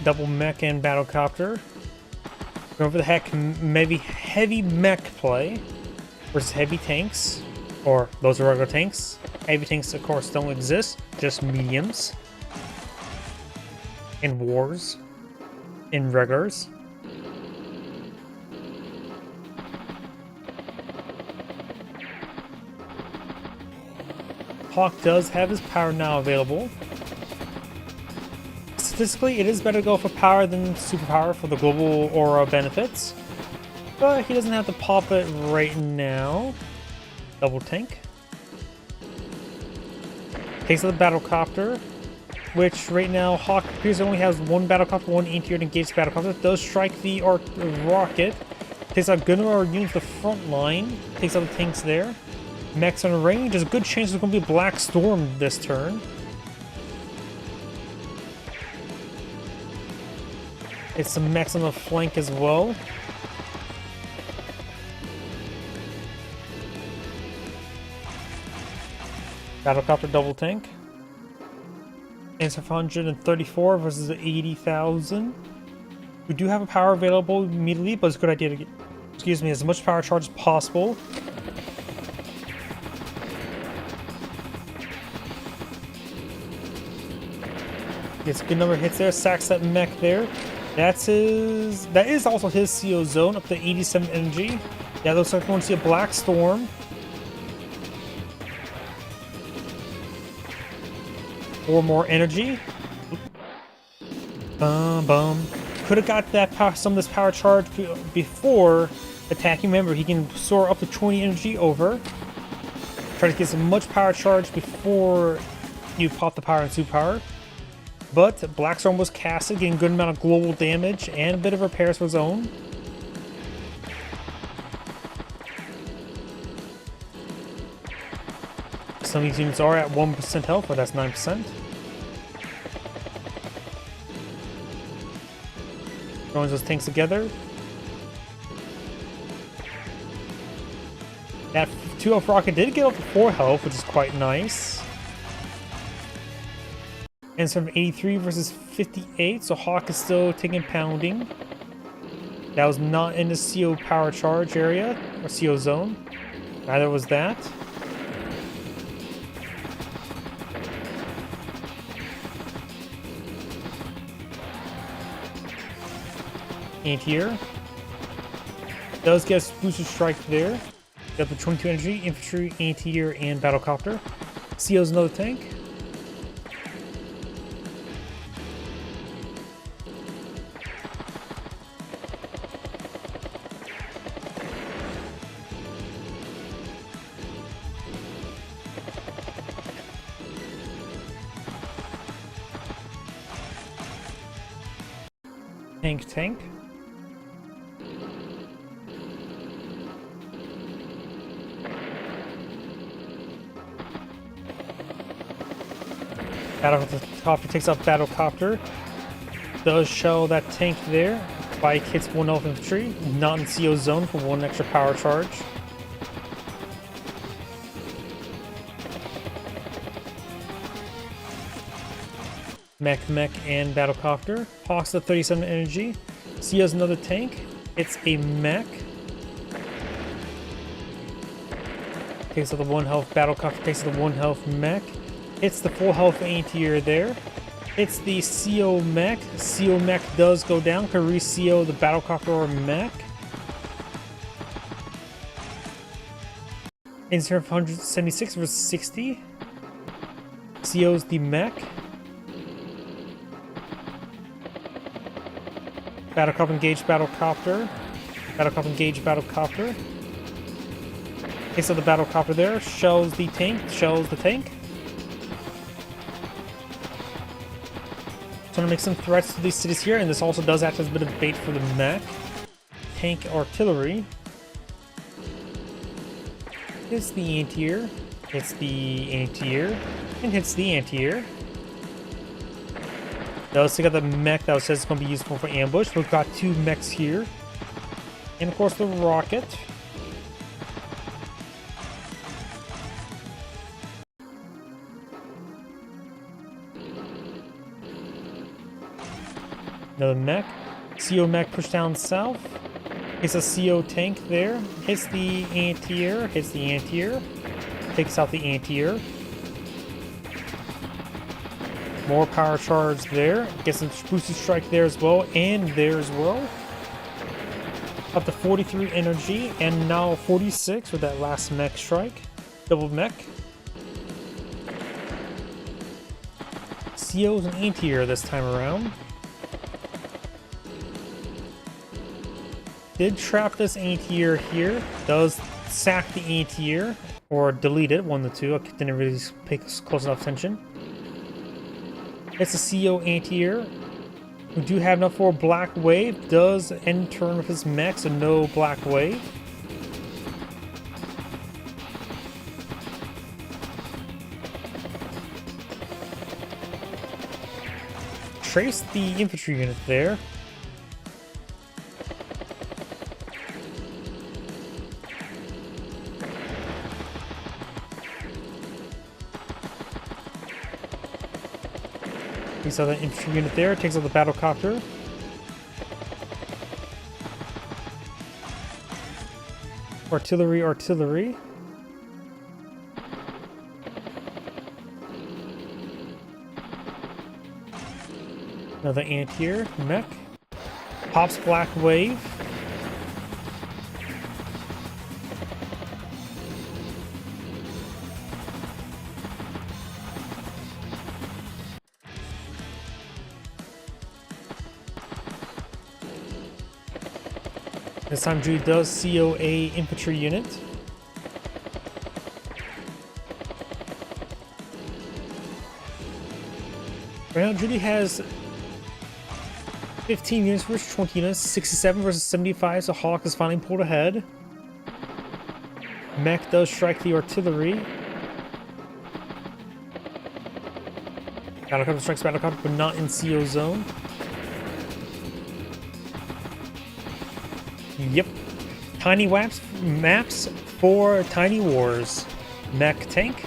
Double mech and battlecopter. Going for the heavy mech play versus heavy tanks, or those are regular tanks. Heavy tanks, of course, don't exist, just mediums. In wars. In regulars. Hawk does have his power now available. Statistically, it is better to go for power than superpower for the global aura benefits. But he doesn't have to pop it right now. Double tank. Takes out the battlecopter, which right now Hawk appears to only has one battlecopter, one anti-air to engage the battlecopter. Does strike the rocket. Takes out good number of units the front line. Takes out the tanks there. Mechs on range. There's a good chance there's going to be a Black Storm this turn. It's some mechs on the flank as well. Battlecopter double tank. Answer 134 versus 80,000. We do have a power available immediately, but it's a good idea to get, as much power charge as possible. Gets a good number of hits there, sacks that mech there. That is also his CO zone, up to 87 energy. Yeah, looks like we're going to see a Black Storm. Or more energy. Could have got that power, some of this power charge before attacking. Remember, he can soar up to 20 energy over. Try to get as much power charge before you pop the power and superpower. But Black Storm was casted, getting a good amount of global damage and a bit of repairs for his own. Some of these units are at 1% health, but that's 9%. Throwing those tanks together. That 2 health rocket did get up to 4 health, which is quite nice. And from 83 versus 58, so Hawk is still taking pounding. That was not in the CO power charge area, or CO zone. Neither was that. Anti-air. Does get a boosted strike there. Got the 22 energy, infantry, anti-air, and battlecopter. CO's another tank. Tank. Battlecopter takes out battlecopter. Does shell that tank there. Bike hits 1 health infantry, not in CO zone for 1 extra power charge. Mech, and battlecopter. Hawks at 37 energy. CO's another tank. It's a mech. Takes out the 1 health battlecopter, takes out the 1 health mech. It's the full health anti-air there. It's the CO mech. CO mech does go down. Can re-CO the battlecopter or mech. Insert 176 versus 60. CO's the mech. Battlecop engage battlecopter. Battlecop engage battlecopter. Okay, so the battlecopter there shells the tank. Shells the tank. So I'm gonna make some threats to these cities here, and this also does act as a bit of bait for the mech. Tank artillery. Hits the anti-air. Hits the anti-air. And hits the anti-air. Now let's take out the mech that says it's going to be useful for ambush. We've got 2 mechs here. And of course the rocket. Another mech. CO mech push down south. Hits a CO tank there. Hits the anti-air. Hits the anti-air. Takes out the anti-air. More power charge there. Gets some boosted strike there as well, and there as well. Up to 43 energy, and now 46 with that last mech strike. Double mech. CO's an anti-air this time around. Did trap this anti-air here. Does sack the anti-air, or delete it, one of the two. I didn't really pay close enough attention. It's a CO anti-air. We do have enough for a black wave. Does end turn with his mech, so no black wave. Trace the infantry unit there. We saw that infantry unit there. Takes out the battlecopter. Artillery, artillery. Another anti-air mech. Pops black wave. This time Judy does COA infantry unit. Right now Judy has 15 units versus 20 units, 67 versus 75, so Hawk is finally pulled ahead. Mech does strike the artillery. Battlecopter strikes battlecopter, but not in CO zone. Yep. Tiny maps for Tiny Wars. Mech tank.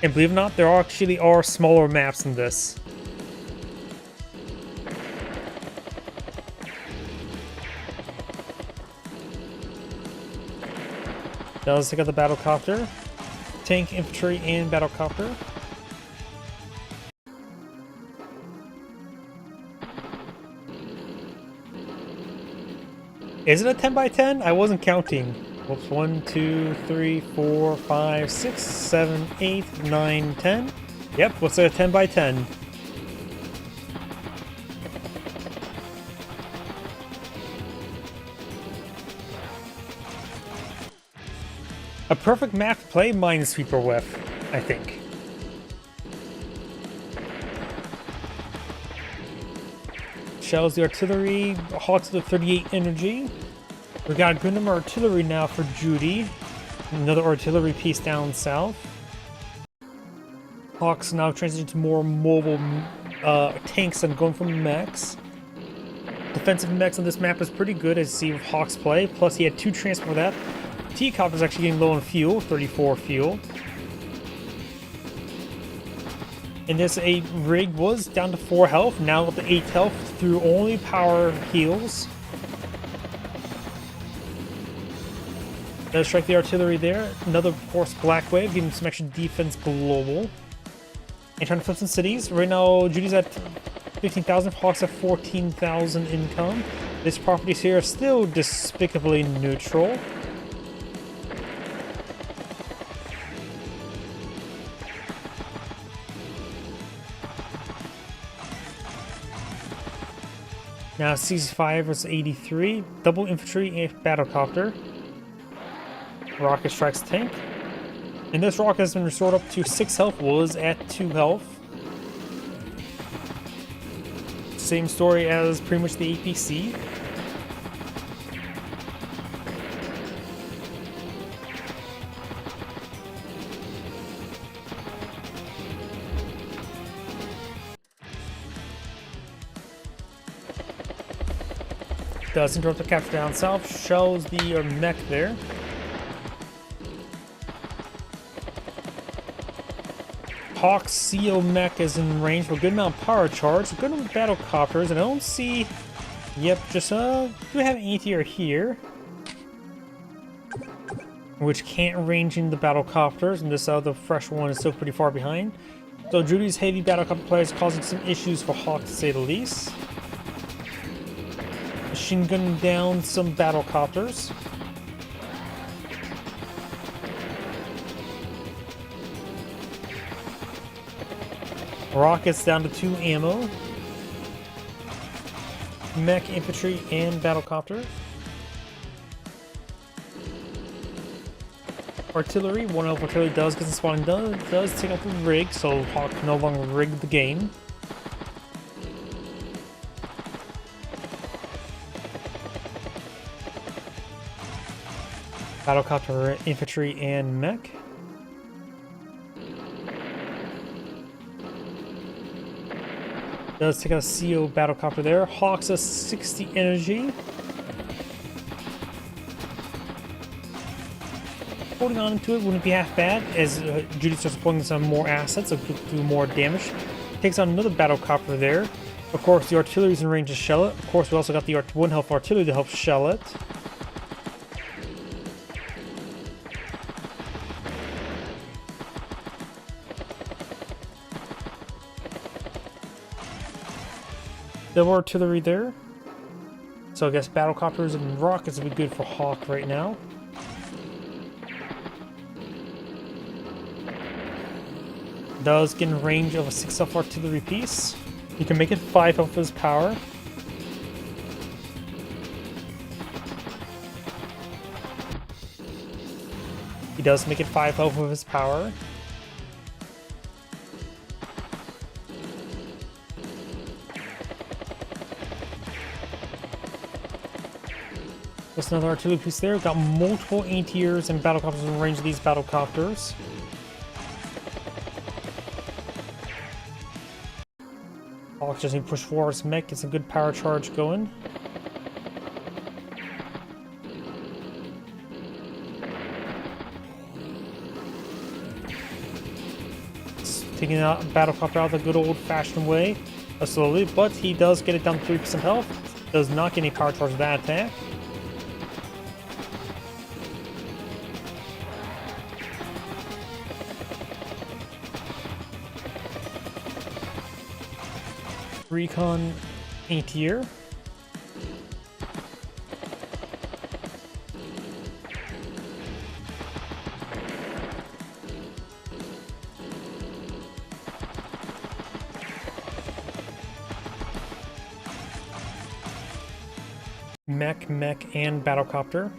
And believe it or not, there actually are smaller maps in this. Now let's take out the battlecopter. Tank, infantry, and battlecopter. Is it a 10 by 10? I wasn't counting. Whoops, 1, 2, 3, 4, 5, 6, 7, 8, 9, 10. Yep, what's a 10 by 10? A perfect map to play Minesweeper with, I think. Shells the artillery, Hawks the 38 energy. We got a good number of artillery now for Judy. Another artillery piece down south. Hawks now transition to more mobile tanks and going from mechs. Defensive mechs on this map is pretty good as you see with Hawks play. Plus he had 2 transport for that. T-Cop is actually getting low on fuel, 34 fuel. And this rig was down to 4 health, now with the 8 health through only power heals. Does strike the artillery there. Another, of course, black wave, giving some extra defense global. And trying to flip some cities. Right now, Judy's at 15,000, Hawks at 14,000 income. These properties here are still despicably neutral. Now 65 versus 83. Double infantry and battlecopter. Rocket strikes tank. And this rocket has been restored up to 6 health, was at 2 health. Same story as pretty much the APC. Does interrupt the capture down south, shells the mech there. Hawk's CO mech is in range for a good amount of power charge, a good amount of battlecopters, and I don't see. Yep, just do have anti-air here, which can't range in the battlecopters, and this other fresh one is still pretty far behind. So Judy's heavy battlecopter play is causing some issues for Hawk to say the least. Machine gunning down some battlecopters. Rockets down to 2 ammo. Mech, infantry, and battlecopter. Artillery, 1 elf artillery does get the spawning, does take out the rig, so Hawk can no longer rig the game. Battlecopter, infantry, and mech. Does take out a CO battlecopter there. Hawks a 60 energy. Holding on to it wouldn't be half bad as Judy starts pulling some more assets, so do more damage. Takes on another battlecopter there. Of course, the artillery's in range to shell it. Of course, we also got the 1 health artillery to help shell it. Double artillery there. So I guess battlecopters and rockets would be good for Hawk right now. Does get in range of a 6 health artillery piece. You can make it 5 health of his power. He does make it 5 health of his power. There's another artillery piece there. Got multiple anti-airs and battlecopters in range of these battlecopters. Hawk just need to push forward his mech, get some good power charge going. Taking out battlecopter out the good old-fashioned way, slowly, but he does get it down to 3% health. Does not get any power charge with that attack. Recon anti-air. Mech, and battlecopter.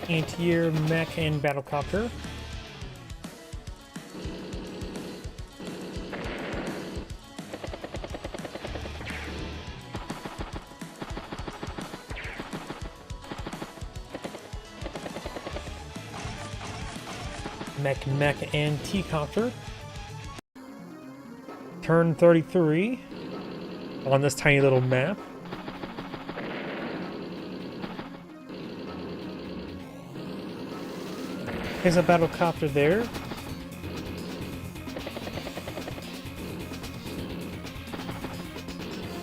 Anti-air, mech, and battlecopter. Mech, and T-copter. Turn 33 on this tiny little map. There's a battlecopter there.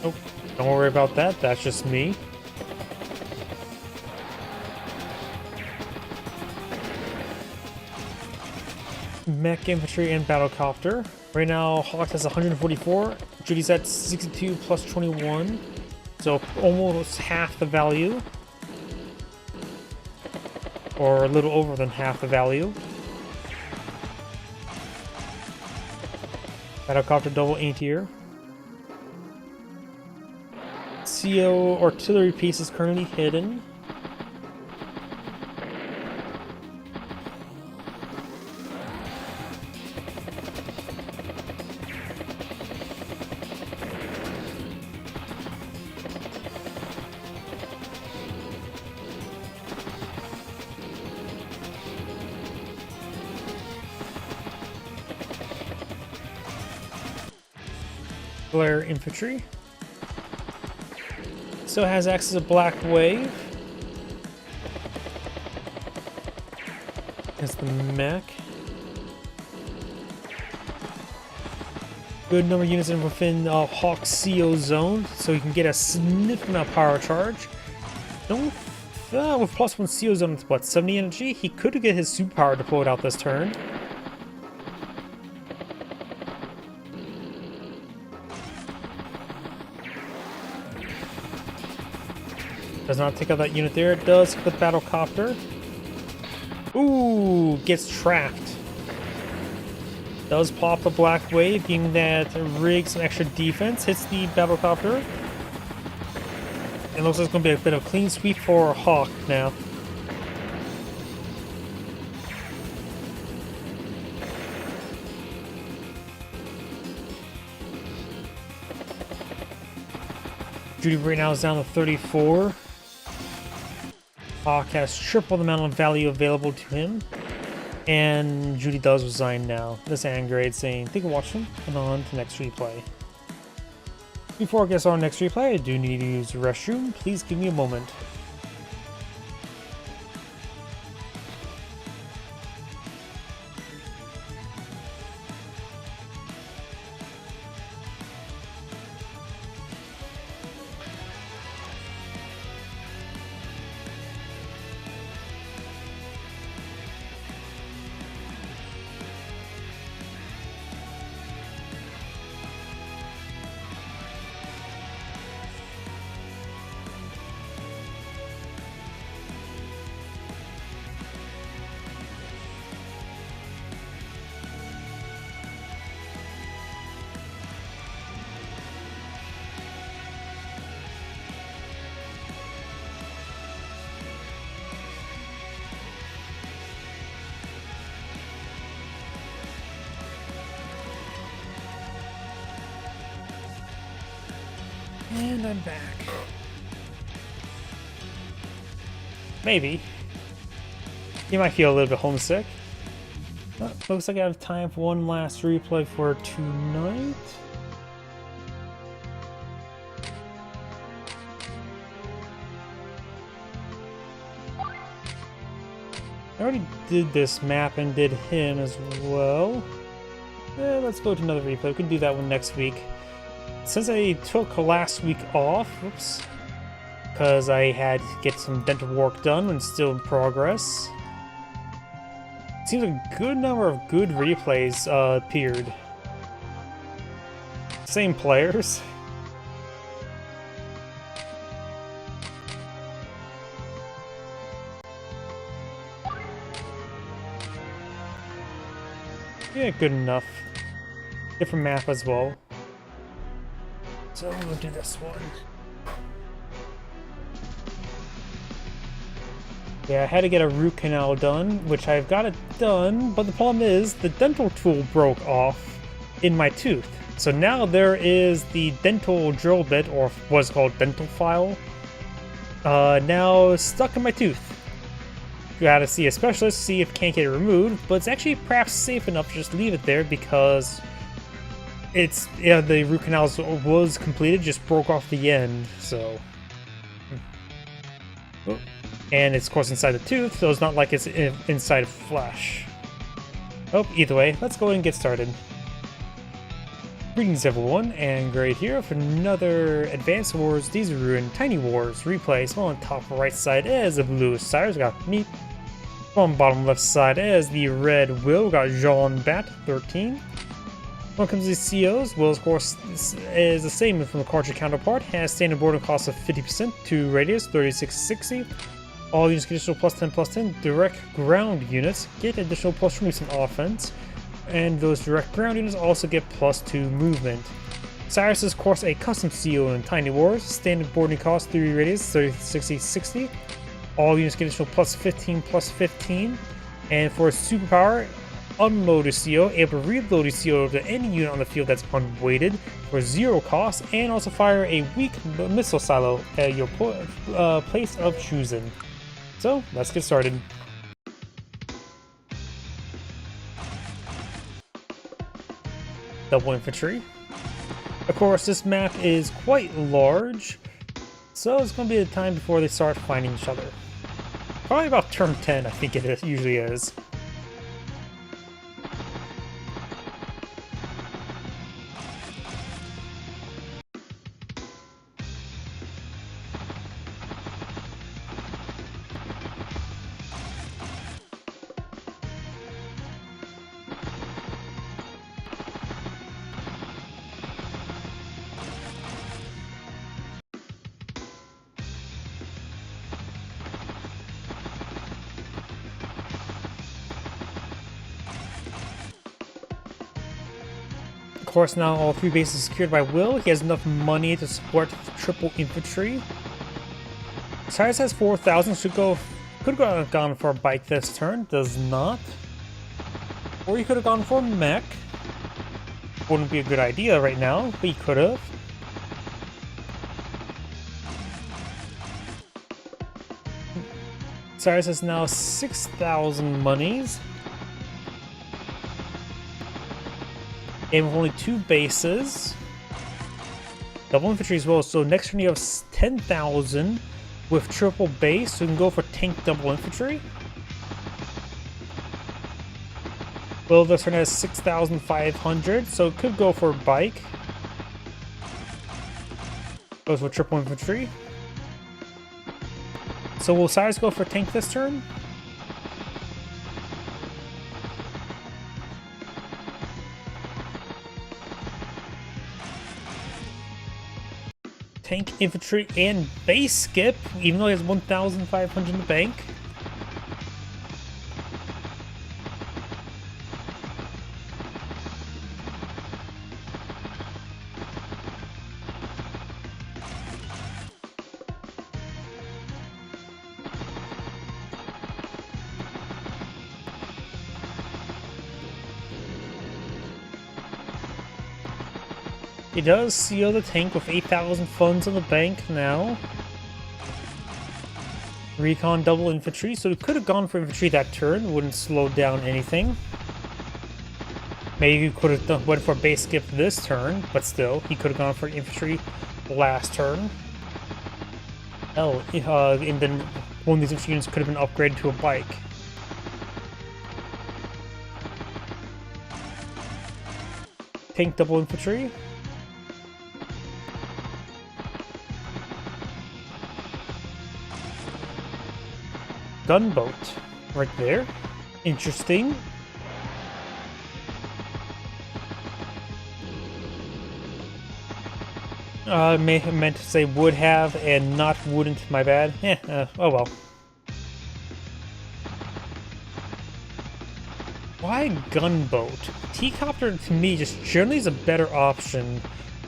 Oh, don't worry about that. That's just me. mech, infantry, and battlecopter. Right now, Hawk has 144. Judy's at 62 plus 21. So almost half the value. Or a little over than half the value. Battlecopter double anti-air. CO artillery piece is currently hidden. Flare infantry. Still has access to Black Wave. That's the mech. Good number of units within Hawk CO zone, so you can get a significant amount of power charge. Don't with plus 1 CO zone, it's what, 70 energy? He could get his superpower deployed out this turn. Does not take out that unit there. It does with battlecopter. Ooh, gets trapped. Does pop the Black Wave, being that rigs some extra defense. Hits the battlecopter. It looks like it's going to be a bit of a clean sweep for Hawk now. Judy right now is down to 34. Hawk has triple the amount of value available to him. And Judy does resign now. This Angrade saying, thank you for watching, and on to next replay. Before I get on next replay, I do need to use the restroom. Please give me a moment. And I'm back. Maybe. You might feel a little bit homesick. Looks like I have time for one last replay for tonight. I already did this map and did him as well. Let's go to another replay. We can do that one next week. Since I took last week off, whoops, because I had to get some dental work done and still in progress, it seems a good number of good replays appeared. Same players. Yeah, good enough. Different map as well. So we'll do this one. Yeah, I had to get a root canal done, which I've got it done, but the problem is the dental tool broke off in my tooth. So now there is the dental drill bit, or what's called dental file, now stuck in my tooth. You gotta see a specialist to see if it can't get it removed, but it's actually perhaps safe enough to just leave it there because the root canal was completed, just broke off the end, so. And it's of course inside the tooth, so it's not like it's inside flesh. Oh, either way, let's go ahead and get started. Greetings everyone, and Gray here for another Advanced Wars Desert Ruin Tiny Wars replay. So on top right side is the blue stars. We got me, On bottom left side as the red Will, we got Jean Bat 13. When it comes to the COs, Will of course is the same from the cartridge counterpart, has standard boarding cost of 50% to radius 3660. All units get additional +10/+10. Direct ground units get additional +2 recent offense, and those direct ground units also get +2 movement. Cyrus is of course a custom CO in Tiny Wars, standard boarding cost 3 radius 30/60/60. All units get additional +15/+15, and for superpower, unload a CO, able to reload a CO to any unit on the field that's unweighted for 0 cost, and also fire a weak missile silo at your place of choosing. So let's get started. Double infantry. Of course, this map is quite large, so it's going to be a time before they start finding each other. Probably about turn 10, I think it usually is. Of course, now all 3 bases secured by Will. He has enough money to support triple infantry. Cyrus has 4,000, could have gone for a bike this turn, does not. Or he could have gone for a mech. Wouldn't be a good idea right now, but he could have. Cyrus has now 6,000 monies. And with only 2 bases. Double infantry as well, so next turn you have 10,000 with triple base, so you can go for tank double infantry. Well, this turn has 6,500, so it could go for a bike. Goes for triple infantry. So will Cyrus go for tank this turn? Tank, infantry, and base skip, even though he has 1,500 in the bank. He does seal the tank with 8,000 funds in the bank now. Recon double infantry, so he could have gone for infantry that turn, wouldn't slow down anything. Maybe he could have went for a base skip this turn, but still, he could have gone for infantry last turn. Hell, and then one of these infantry units could have been upgraded to a bike. Tank double infantry. Gunboat right there. Interesting. I may have meant to say would have and not wouldn't, my bad. Oh well. Why gunboat? T-copter to me just generally is a better option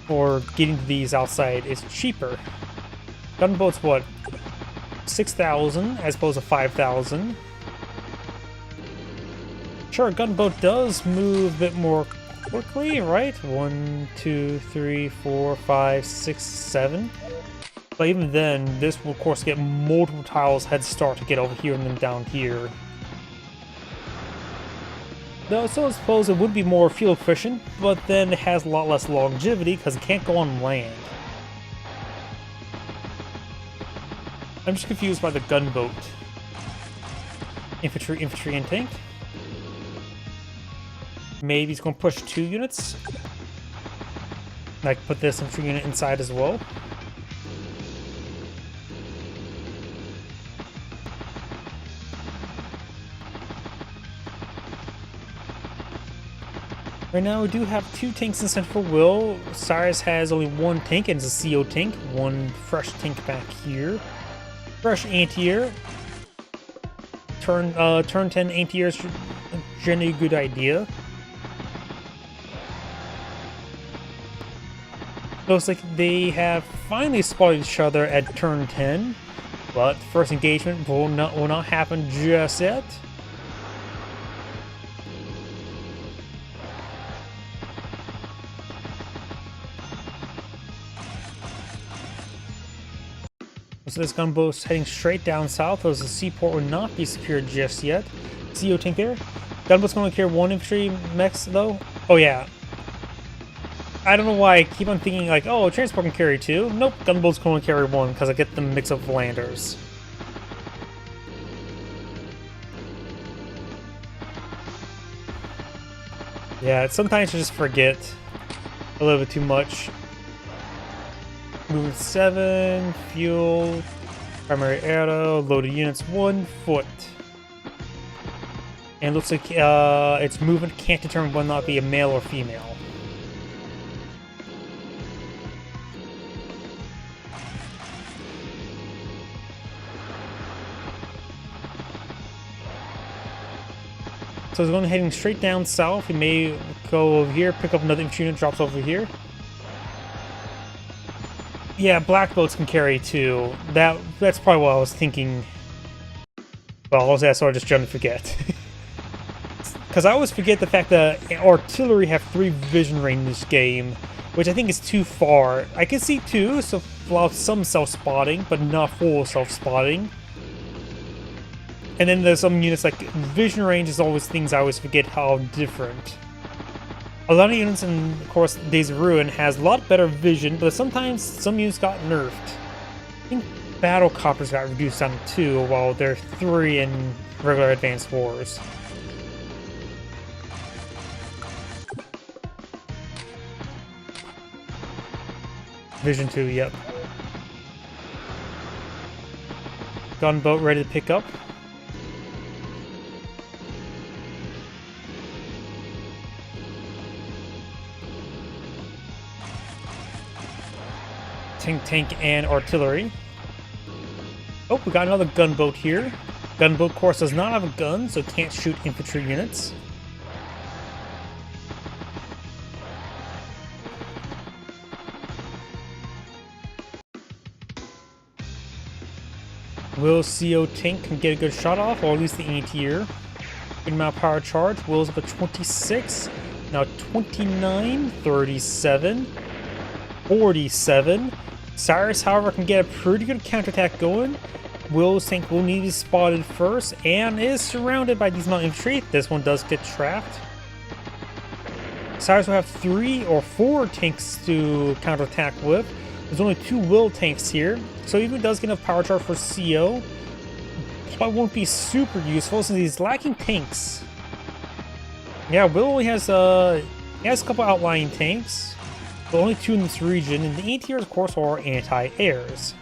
for getting to these outside. It's cheaper. Gunboat's what? 6,000 as opposed to 5,000. Sure, gunboat does move a bit more quickly, right? 1, 2, 3, 4, 5, 6, 7. But even then, this will of course get multiple tiles head start to get over here and then down here. Though, so I suppose it would be more fuel efficient, but then it has a lot less longevity because it can't go on land. I'm just confused by the gunboat. Infantry, and tank. Maybe he's going to push 2 units. And I can put this infantry unit inside as well. Right now we do have 2 tanks in Central Will. Cyrus has only 1 tank and it's a CO tank. 1 fresh tank back here. Fresh anti-air. Turn 10 anti-air is generally a good idea. Looks like they have finally spotted each other at turn 10, but first engagement will not happen just yet. So this gunboat's heading straight down south, as the seaport will not be secured just yet. CO tank there. Gunboat's going to carry 1 infantry mechs though. Oh yeah. I don't know why I keep on thinking like, oh, transport can carry 2. Nope, gunboat's going to carry 1 because I get the mix of landers. Yeah, sometimes I just forget a little bit too much. Movement 7, fuel, primary arrow, loaded units 1 foot. And it looks like its movement can't determine whether or not be a male or female. So it's going heading straight down south. He may go over here, pick up another infantry unit, drops over here. Yeah, black boats can carry 2. That's probably what I was thinking. Well, that's what I just generally forget. Because I always forget the fact that artillery have 3 vision range in this game, which I think is too far. I can see 2, so allow some self-spotting, but not full self-spotting. And then there's some units like vision range is always things I always forget how different. A lot of units in, of course, Days of Ruin has a lot better vision, but sometimes some units got nerfed. I think battle coppers got reduced down to 2, while there are 3 in regular Advanced Wars. Vision 2, yep. Gunboat ready to pick up. Tank, and artillery. Oh, we got another gunboat here. Gunboat, of course, does not have a gun, so can't shoot infantry units. Will CO tank can get a good shot off, or at least the anti-air. Good amount of power charge. Will's up at 26. Now 29, 37, 47. Cyrus, however, can get a pretty good counterattack going. Will's tank will need to be spotted first and is surrounded by these mountain infantry. This one does get trapped. Cyrus will have 3 or 4 tanks to counterattack with. There's only 2 Will tanks here, so even if it does get enough power charge for CO, probably won't be super useful since he's lacking tanks. Yeah, Will only has a couple outlying tanks. But only 2 in this region, and the anti-airs, of course, are anti-airs.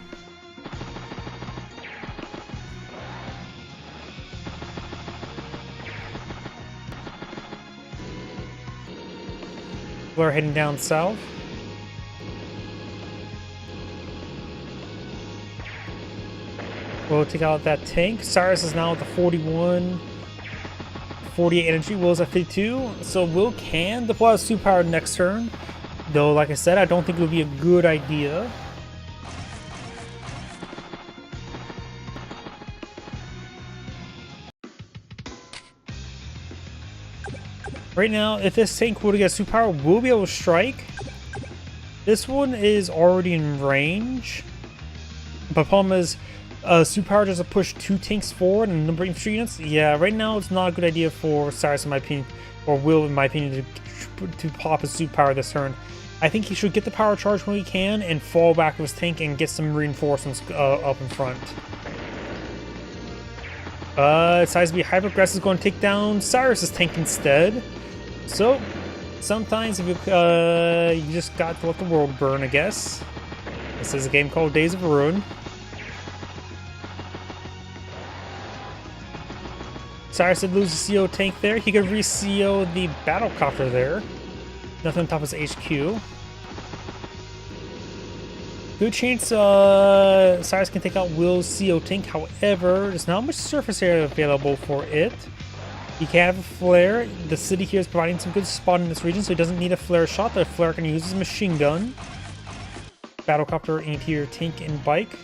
We're heading down south. We'll take out that tank. Cyrus is now at the 41, 48 energy. Will's at 52, so Will can deploy a superpower next turn. Though, like I said, I don't think it would be a good idea. Right now, if this tank were to get a superpower, we'll be able to strike. This one is already in range. But the problem is, superpower doesn't push 2 tanks forward and a number of infantry units. Yeah, right now it's not a good idea for Cyrus, in my opinion, or Will, in my opinion, to pop a superpower this turn. I think he should get the power charge when he can and fall back with his tank and get some reinforcements up in front. Decides to be hyper-aggressive, is going to take down Cyrus's tank instead. So, sometimes if you just got to let the world burn, I guess. This is a game called Days of Ruin. Cyrus did lose the CO tank there. He could re-CO the battle copter there. Nothing on top of his HQ. Good chance Cyrus can take out Will's CO tank, however, there's not much surface area available for it. He can have a flare. The city here is providing some good spot in this region, so he doesn't need a flare shot. The flare can use his machine gun. Battlecopter, anti-air, tank, and bike.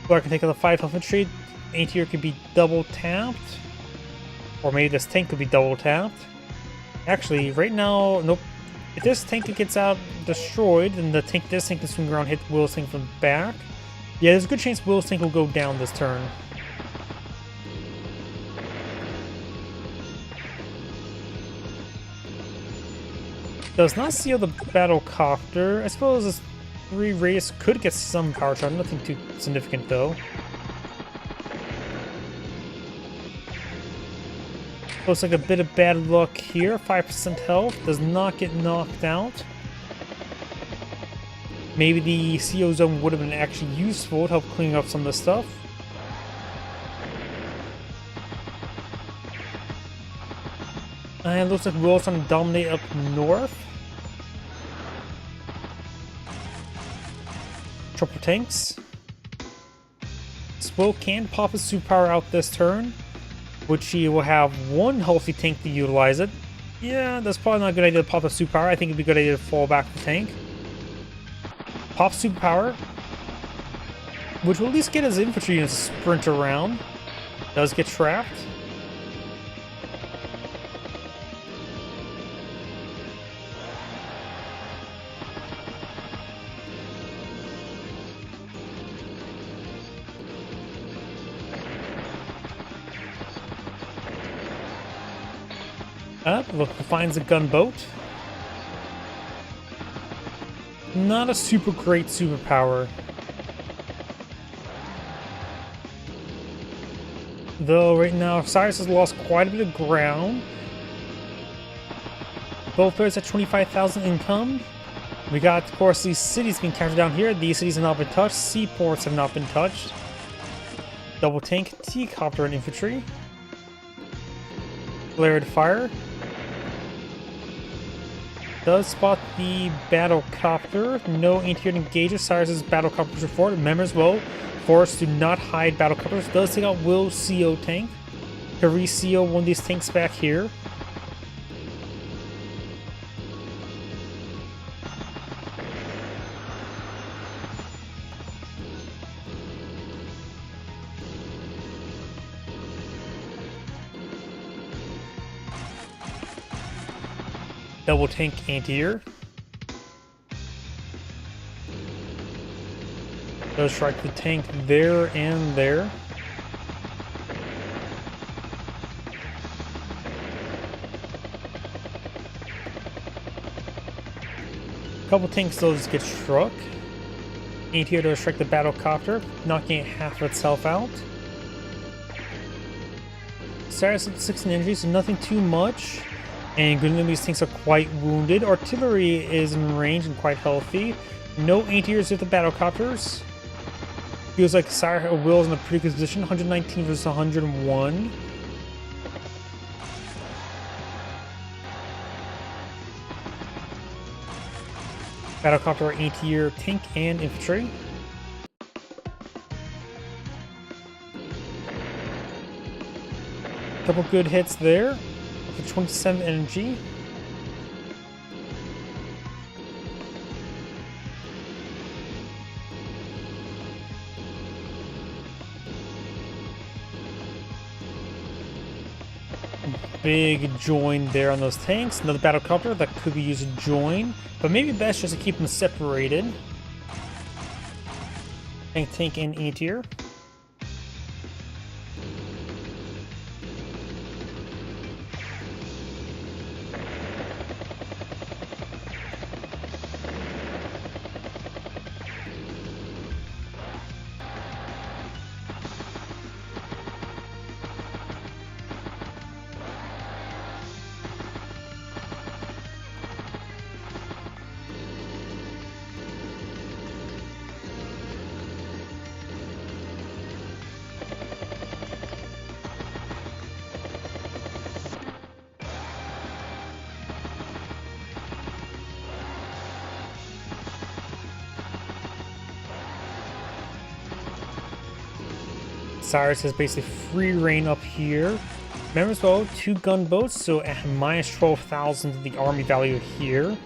Flare can take out the 5 infantry. Anti-air could be double tapped. Or maybe this tank could be double tapped. Actually, right now, nope. If this tank gets out destroyed, then this tank can swing around, hit Will's tank from the back. Yeah, there's a good chance Will's tank will go down this turn. Does not seal the battlecopter. I suppose this 3 radius could get some power charge, nothing too significant though. Looks like a bit of bad luck here. 5% health, does not get knocked out. Maybe the CO zone would have been actually useful to help clean up some of the stuff. And it looks like Will's trying to dominate up north. Triple tanks. Will can pop his superpower out this turn, which he will have 1 healthy tank to utilize it. Yeah, that's probably not a good idea to pop a superpower. I think it'd be a good idea to fall back the tank. Pop superpower, which will at least get his infantry units to sprint around. Does get trapped. Look, finds a gunboat. Not a super great superpower. Though right now Cyrus has lost quite a bit of ground. Both players at 25,000 income. We got, of course, these cities being captured down here. These cities have not been touched. Seaports have not been touched. Double tank, T-copter, and infantry. Flared fire. Does spot the battlecopter. No anti-air engages. Cyrus's battlecopters are forward. Remember as well, force do not hide battlecopters. Does take out Will's CO tank to re-CO one of these tanks back here. Double tank anti-air. Does strike the tank there and there. Couple tanks does get struck. Anti-air does strike the battlecopter, knocking half of itself out. Cyrus at 16 injuries, so nothing too much. And good these tanks are quite wounded. Artillery is in range and quite healthy. No anti-airs with the battlecopters. Feels like Will's in a pretty good position. 119 versus 101. Battlecopter, anti-air, tank, and infantry. Couple good hits there. 27 energy. Big join there on those tanks. Another battlecopter that could be used to join, but maybe best just to keep them separated. Tank and anti-air. Cyrus has basically free reign up here. Remember as well, 2 gunboats, so at minus 12,000 to the army value here.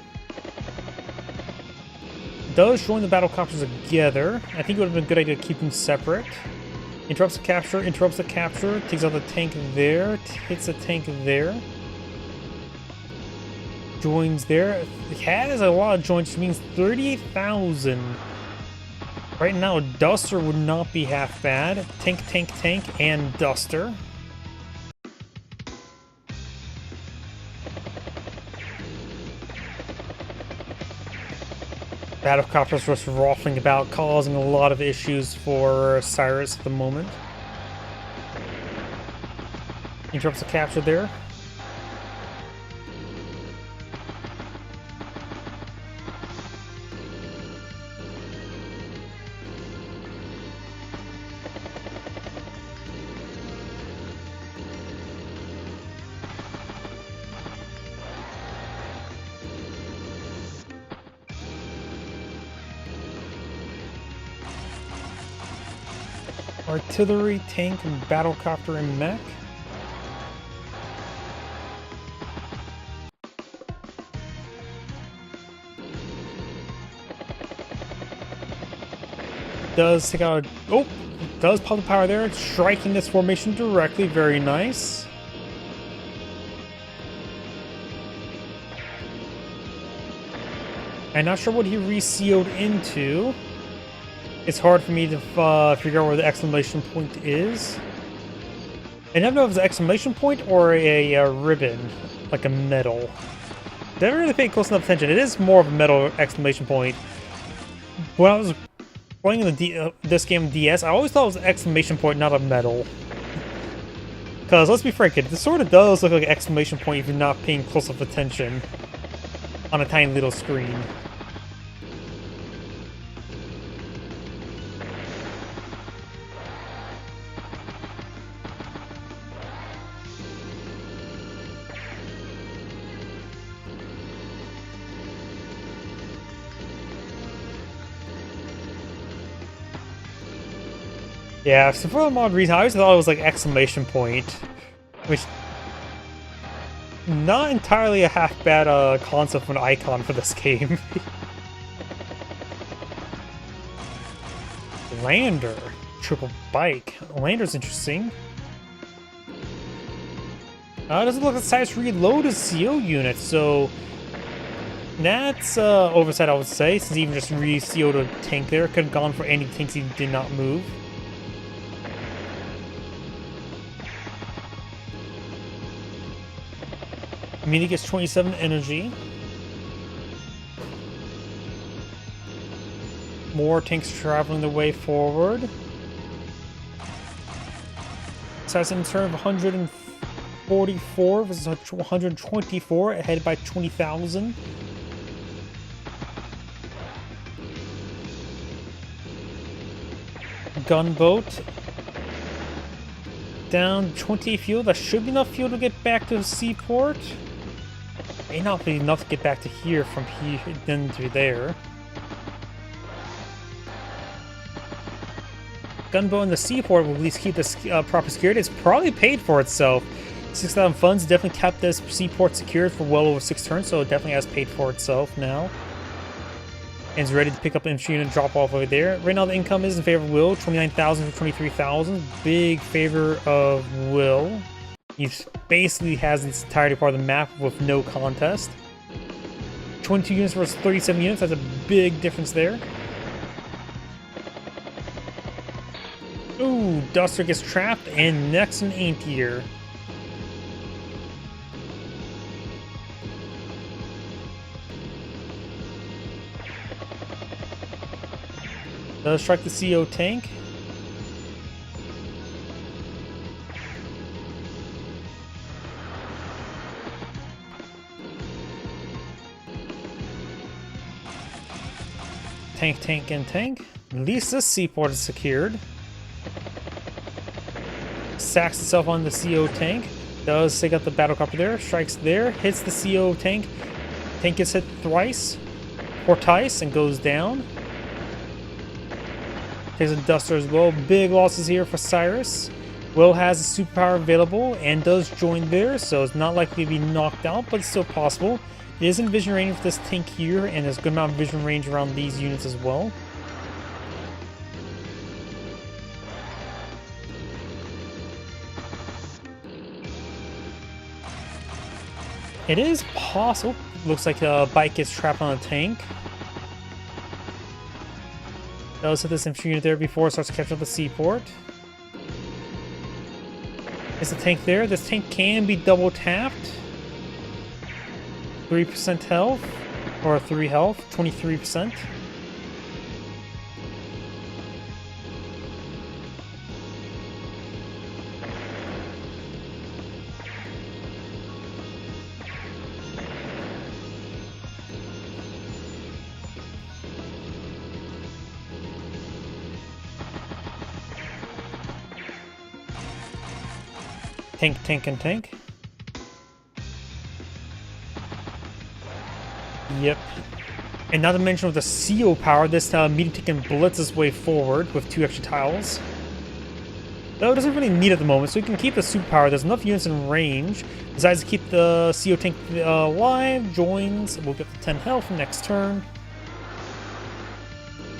Does join the battle copters together. I think it would have been a good idea to keep them separate. Interrupts the capture, takes out the tank there, hits the tank there. Joins there. It has a lot of joints, which means 38,000. Right now, Duster would not be half bad. Tank, and Duster. Battlecopters just ruffling about, causing a lot of issues for Cyrus at the moment. Interrupts the capture there. Artillery, tank, and battlecopter and mech. Does take out. Oh, does pop the power there, striking this formation directly. Very nice. I'm not sure what he resealed into. It's hard for me to figure out where the exclamation point is. I never know if it's an exclamation point or a ribbon, like a medal. Never really paid close enough attention. It is more of a medal exclamation point. When I was playing in this game of DS, I always thought it was an exclamation point, not a medal. Because let's be frank, it sort of does look like an exclamation point if you're not paying close enough attention on a tiny little screen. Yeah, so for some odd reason, I always thought it was like exclamation point, which not entirely a half bad concept of an icon for this game. Lander, triple bike. Lander's interesting. Doesn't look like Cyrus reloaded CO unit, so that's oversight, I would say, since he even just re-CO'd a tank there. Could have gone for any tanks he did not move. Mini gets 27 energy. More tanks traveling their way forward. Size in turn of 144 versus 124, ahead by 20,000. Gunboat. Down 20 fuel. That should be enough fuel to get back to the seaport. May not be enough to get back to here from here then to there. Gunboat in the seaport will at least keep this proper security. It's probably paid for itself. 6,000 funds definitely kept this seaport secured for well over 6 turns, so it definitely has paid for itself now. And is ready to pick up an infantry unit drop off over there. Right now the income is in favor of Will, 29,000 to 23,000. Big favor of Will. He basically has this entirety part of the map with no contest. 22 units versus 37 units, that's a big difference there. Ooh, Duster gets trapped, and Nexon ain't here. Does strike the CO tank. Tank. At least this seaport is secured. Sacks itself on the CO tank. Does take out the battlecopter there. Strikes there. Hits the CO tank. Tank gets hit twice. Or twice and goes down. Takes a Duster as well. Big losses here for Cyrus. Will has a superpower available and does join there, so it's not likely to be knocked out, but it's still possible. It is in vision range for this tank here, and there's a good amount of vision range around these units as well. It is possible. Looks like a bike gets trapped on a tank. Does hit this infantry unit there before it starts to catch up the seaport. Is a tank there? This tank can be double tapped. 3% health, or 3 health, 23%. Tank, tank, and tank. Yep. And not to mention with the CO power, this medium tank can blitz its way forward with 2 extra tiles. Though it doesn't really need at the moment, so we can keep the superpower. There's enough units in range. Decides to keep the CO tank alive, joins. We'll get the 10 health next turn.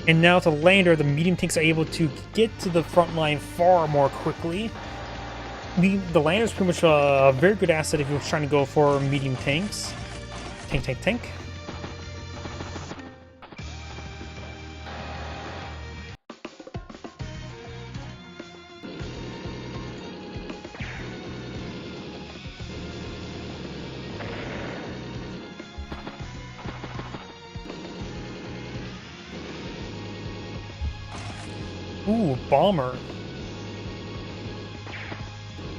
And now to lander, the medium tanks are able to get to the front line far more quickly. The lander is pretty much a very good asset if you're trying to go for medium tanks. Tank, tank, tank. Ooh, bomber.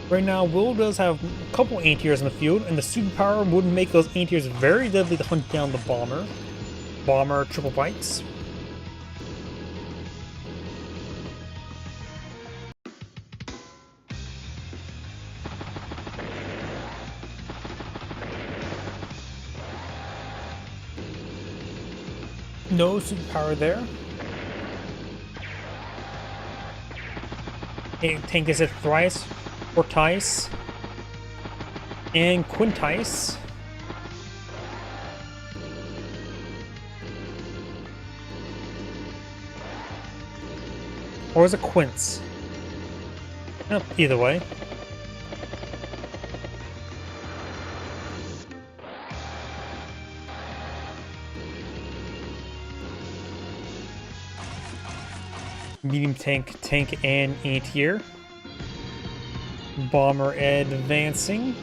Right now, Will does have a couple anti-airs in the field, and the superpower would make those anti-airs very deadly to hunt down the bomber. Bomber triple bites. No superpower there. Tank is at thrice, fortice, and quintice. Or is it quince? Oh, either way. Medium tank, tank, and anti-air. Bomber advancing.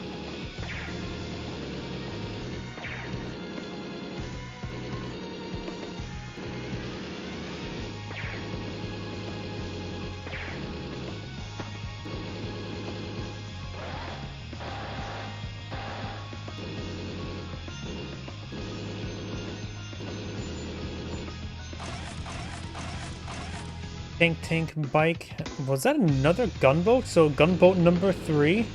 Tank, tank, bike. Was that another gunboat? So gunboat number 3.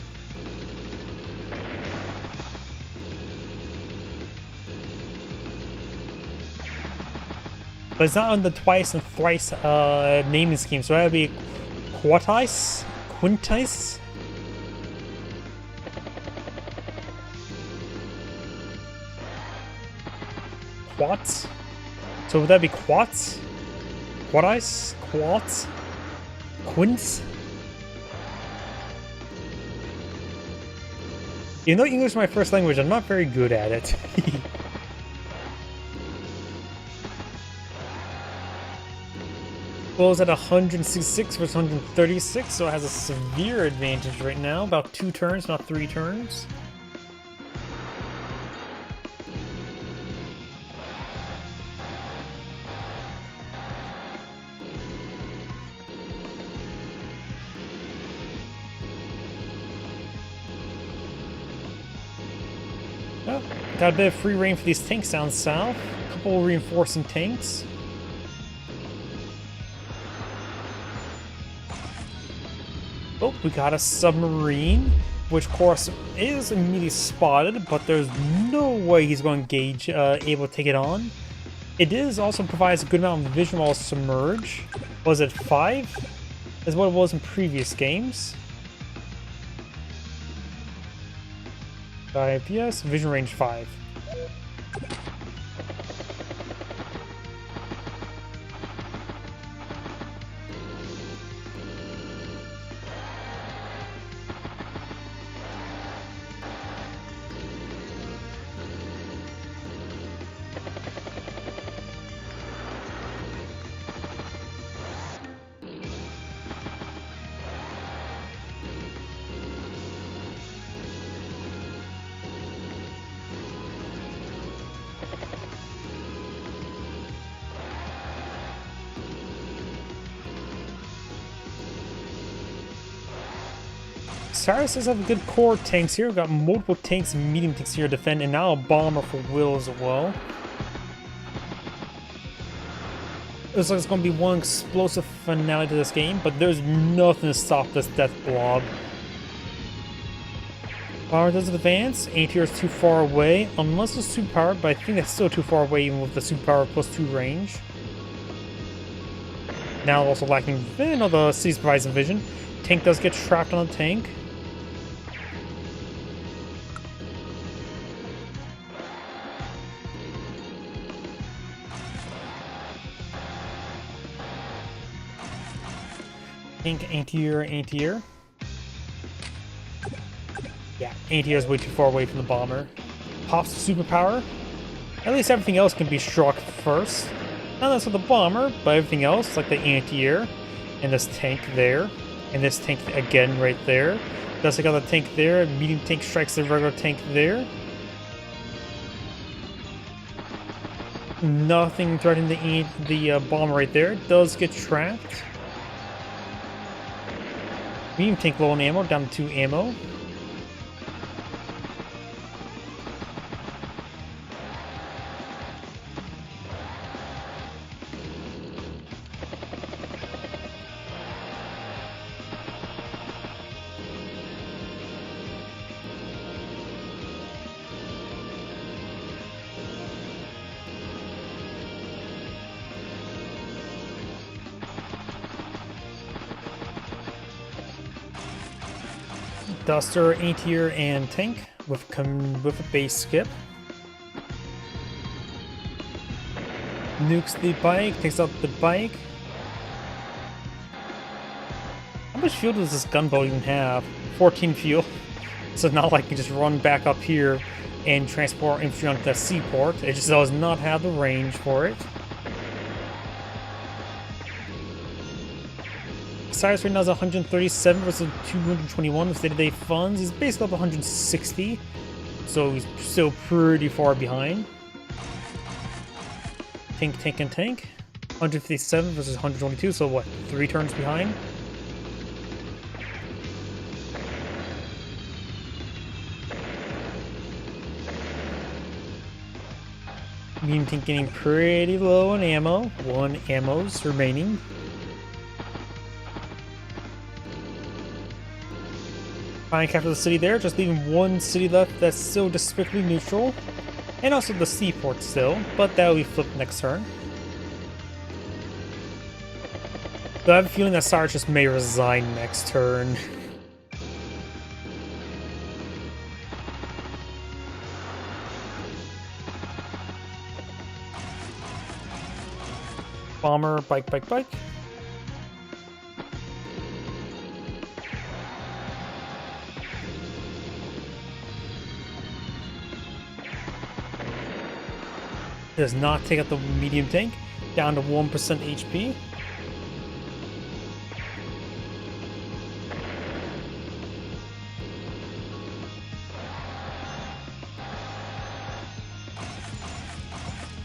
But it's not on the twice and thrice naming scheme, so that would be quartice? Quintice? Quats? So would that be quats? Quartice? Quartz? Quince? Even though English is my first language, I'm not very good at it. Well, it's at 166 versus 136, so it has a severe advantage right now. About 2 turns, not 3 turns. Oh, got a bit of free reign for these tanks down south. A couple reinforcing tanks. Oh, we got a submarine, which of course is immediately spotted, but there's no way he's going to engage, able to take it on. It is also provides a good amount of vision while submerged. Was it 5? Is what it was in previous games. 5, yes, vision range 5. Cyrus does have good core tanks here. We've got multiple tanks and medium tanks here to defend, and now a bomber for Will as well. Looks like it's going to be one explosive finale to this game, but there's nothing to stop this death blob. Power does advance. Anti-air is too far away, unless it's superpowered, but I think that's still too far away even with the superpower plus 2 range. Now also lacking vision, although the cities provides some vision. Tank does get trapped on the tank. Tank, anti-air, anti-air. Yeah, anti-air is way too far away from the bomber. Pops the superpower. At least everything else can be struck first. Not that's with the bomber, but everything else, like the anti-air, and this tank there, and this tank again right there. Does take out the tank there, medium tank strikes the regular tank there. Nothing threatening the bomber right there. It does get trapped. Medium tank low on ammo, down to 2 ammo. Duster, anti-air, and tank with a base skip. Nukes the bike, takes out the bike. How much fuel does this gunboat even have? 14 fuel. So it's not like you just run back up here and transport infantry onto the seaport. It just does not have the range for it. Cyrus right now is 137 versus 221 with day-to-day funds. He's basically up 160, so he's still pretty far behind. Tank, tank, and tank. 157 versus 122, so what, 3 turns behind? Medium tank getting pretty low on ammo. 1 ammo's remaining. Fine, capture the city there, just leaving 1 city left that's still despicably neutral. And also the seaport still, but that will be flipped next turn. So I have a feeling that Cyrus just may resign next turn. Bomber, bike, bike, bike. Does not take out the medium tank, down to 1% HP.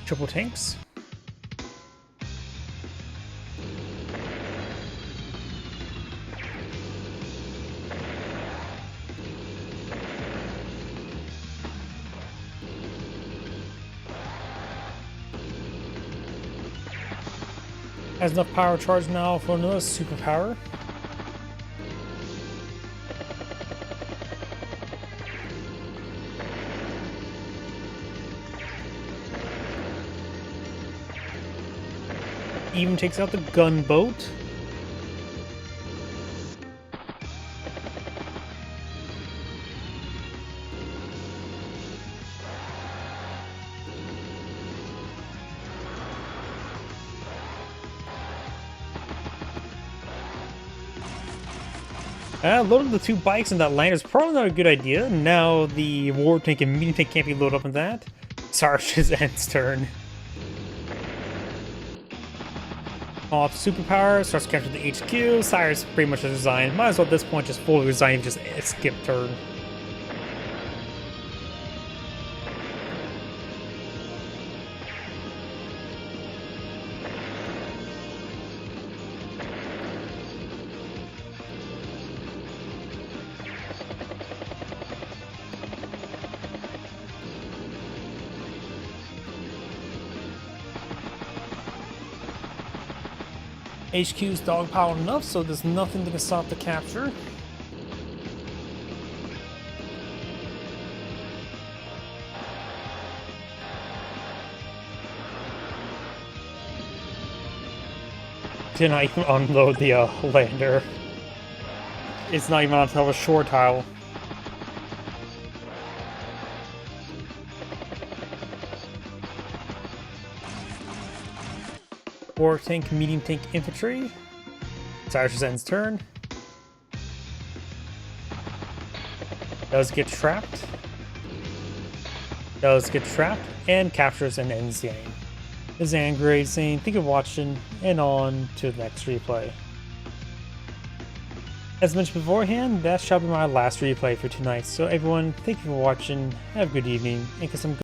Triple tanks. Has enough power charge now for another superpower. Even takes out the gunboat. Loading the 2 bikes in that lane is probably not a good idea. Now the war tank and medium tank can't be loaded up in that. Sarge's ends turn. Off superpower, starts to capture the HQ. Cyrus pretty much has resigned. Might as well at this point just fully resign and just skip turn. HQ's dogpiled enough, so there's nothing that can stop the capture. Didn't I even unload the lander? It's not even on top of a shore tile. War tank, medium tank, infantry. Cyrus ends turn. Does get trapped. Does get trapped and captures and ends Yang. This is Angry saying thank you for watching and on to the next replay. As mentioned beforehand, that shall be my last replay for tonight. So everyone, thank you for watching. Have a good evening and get some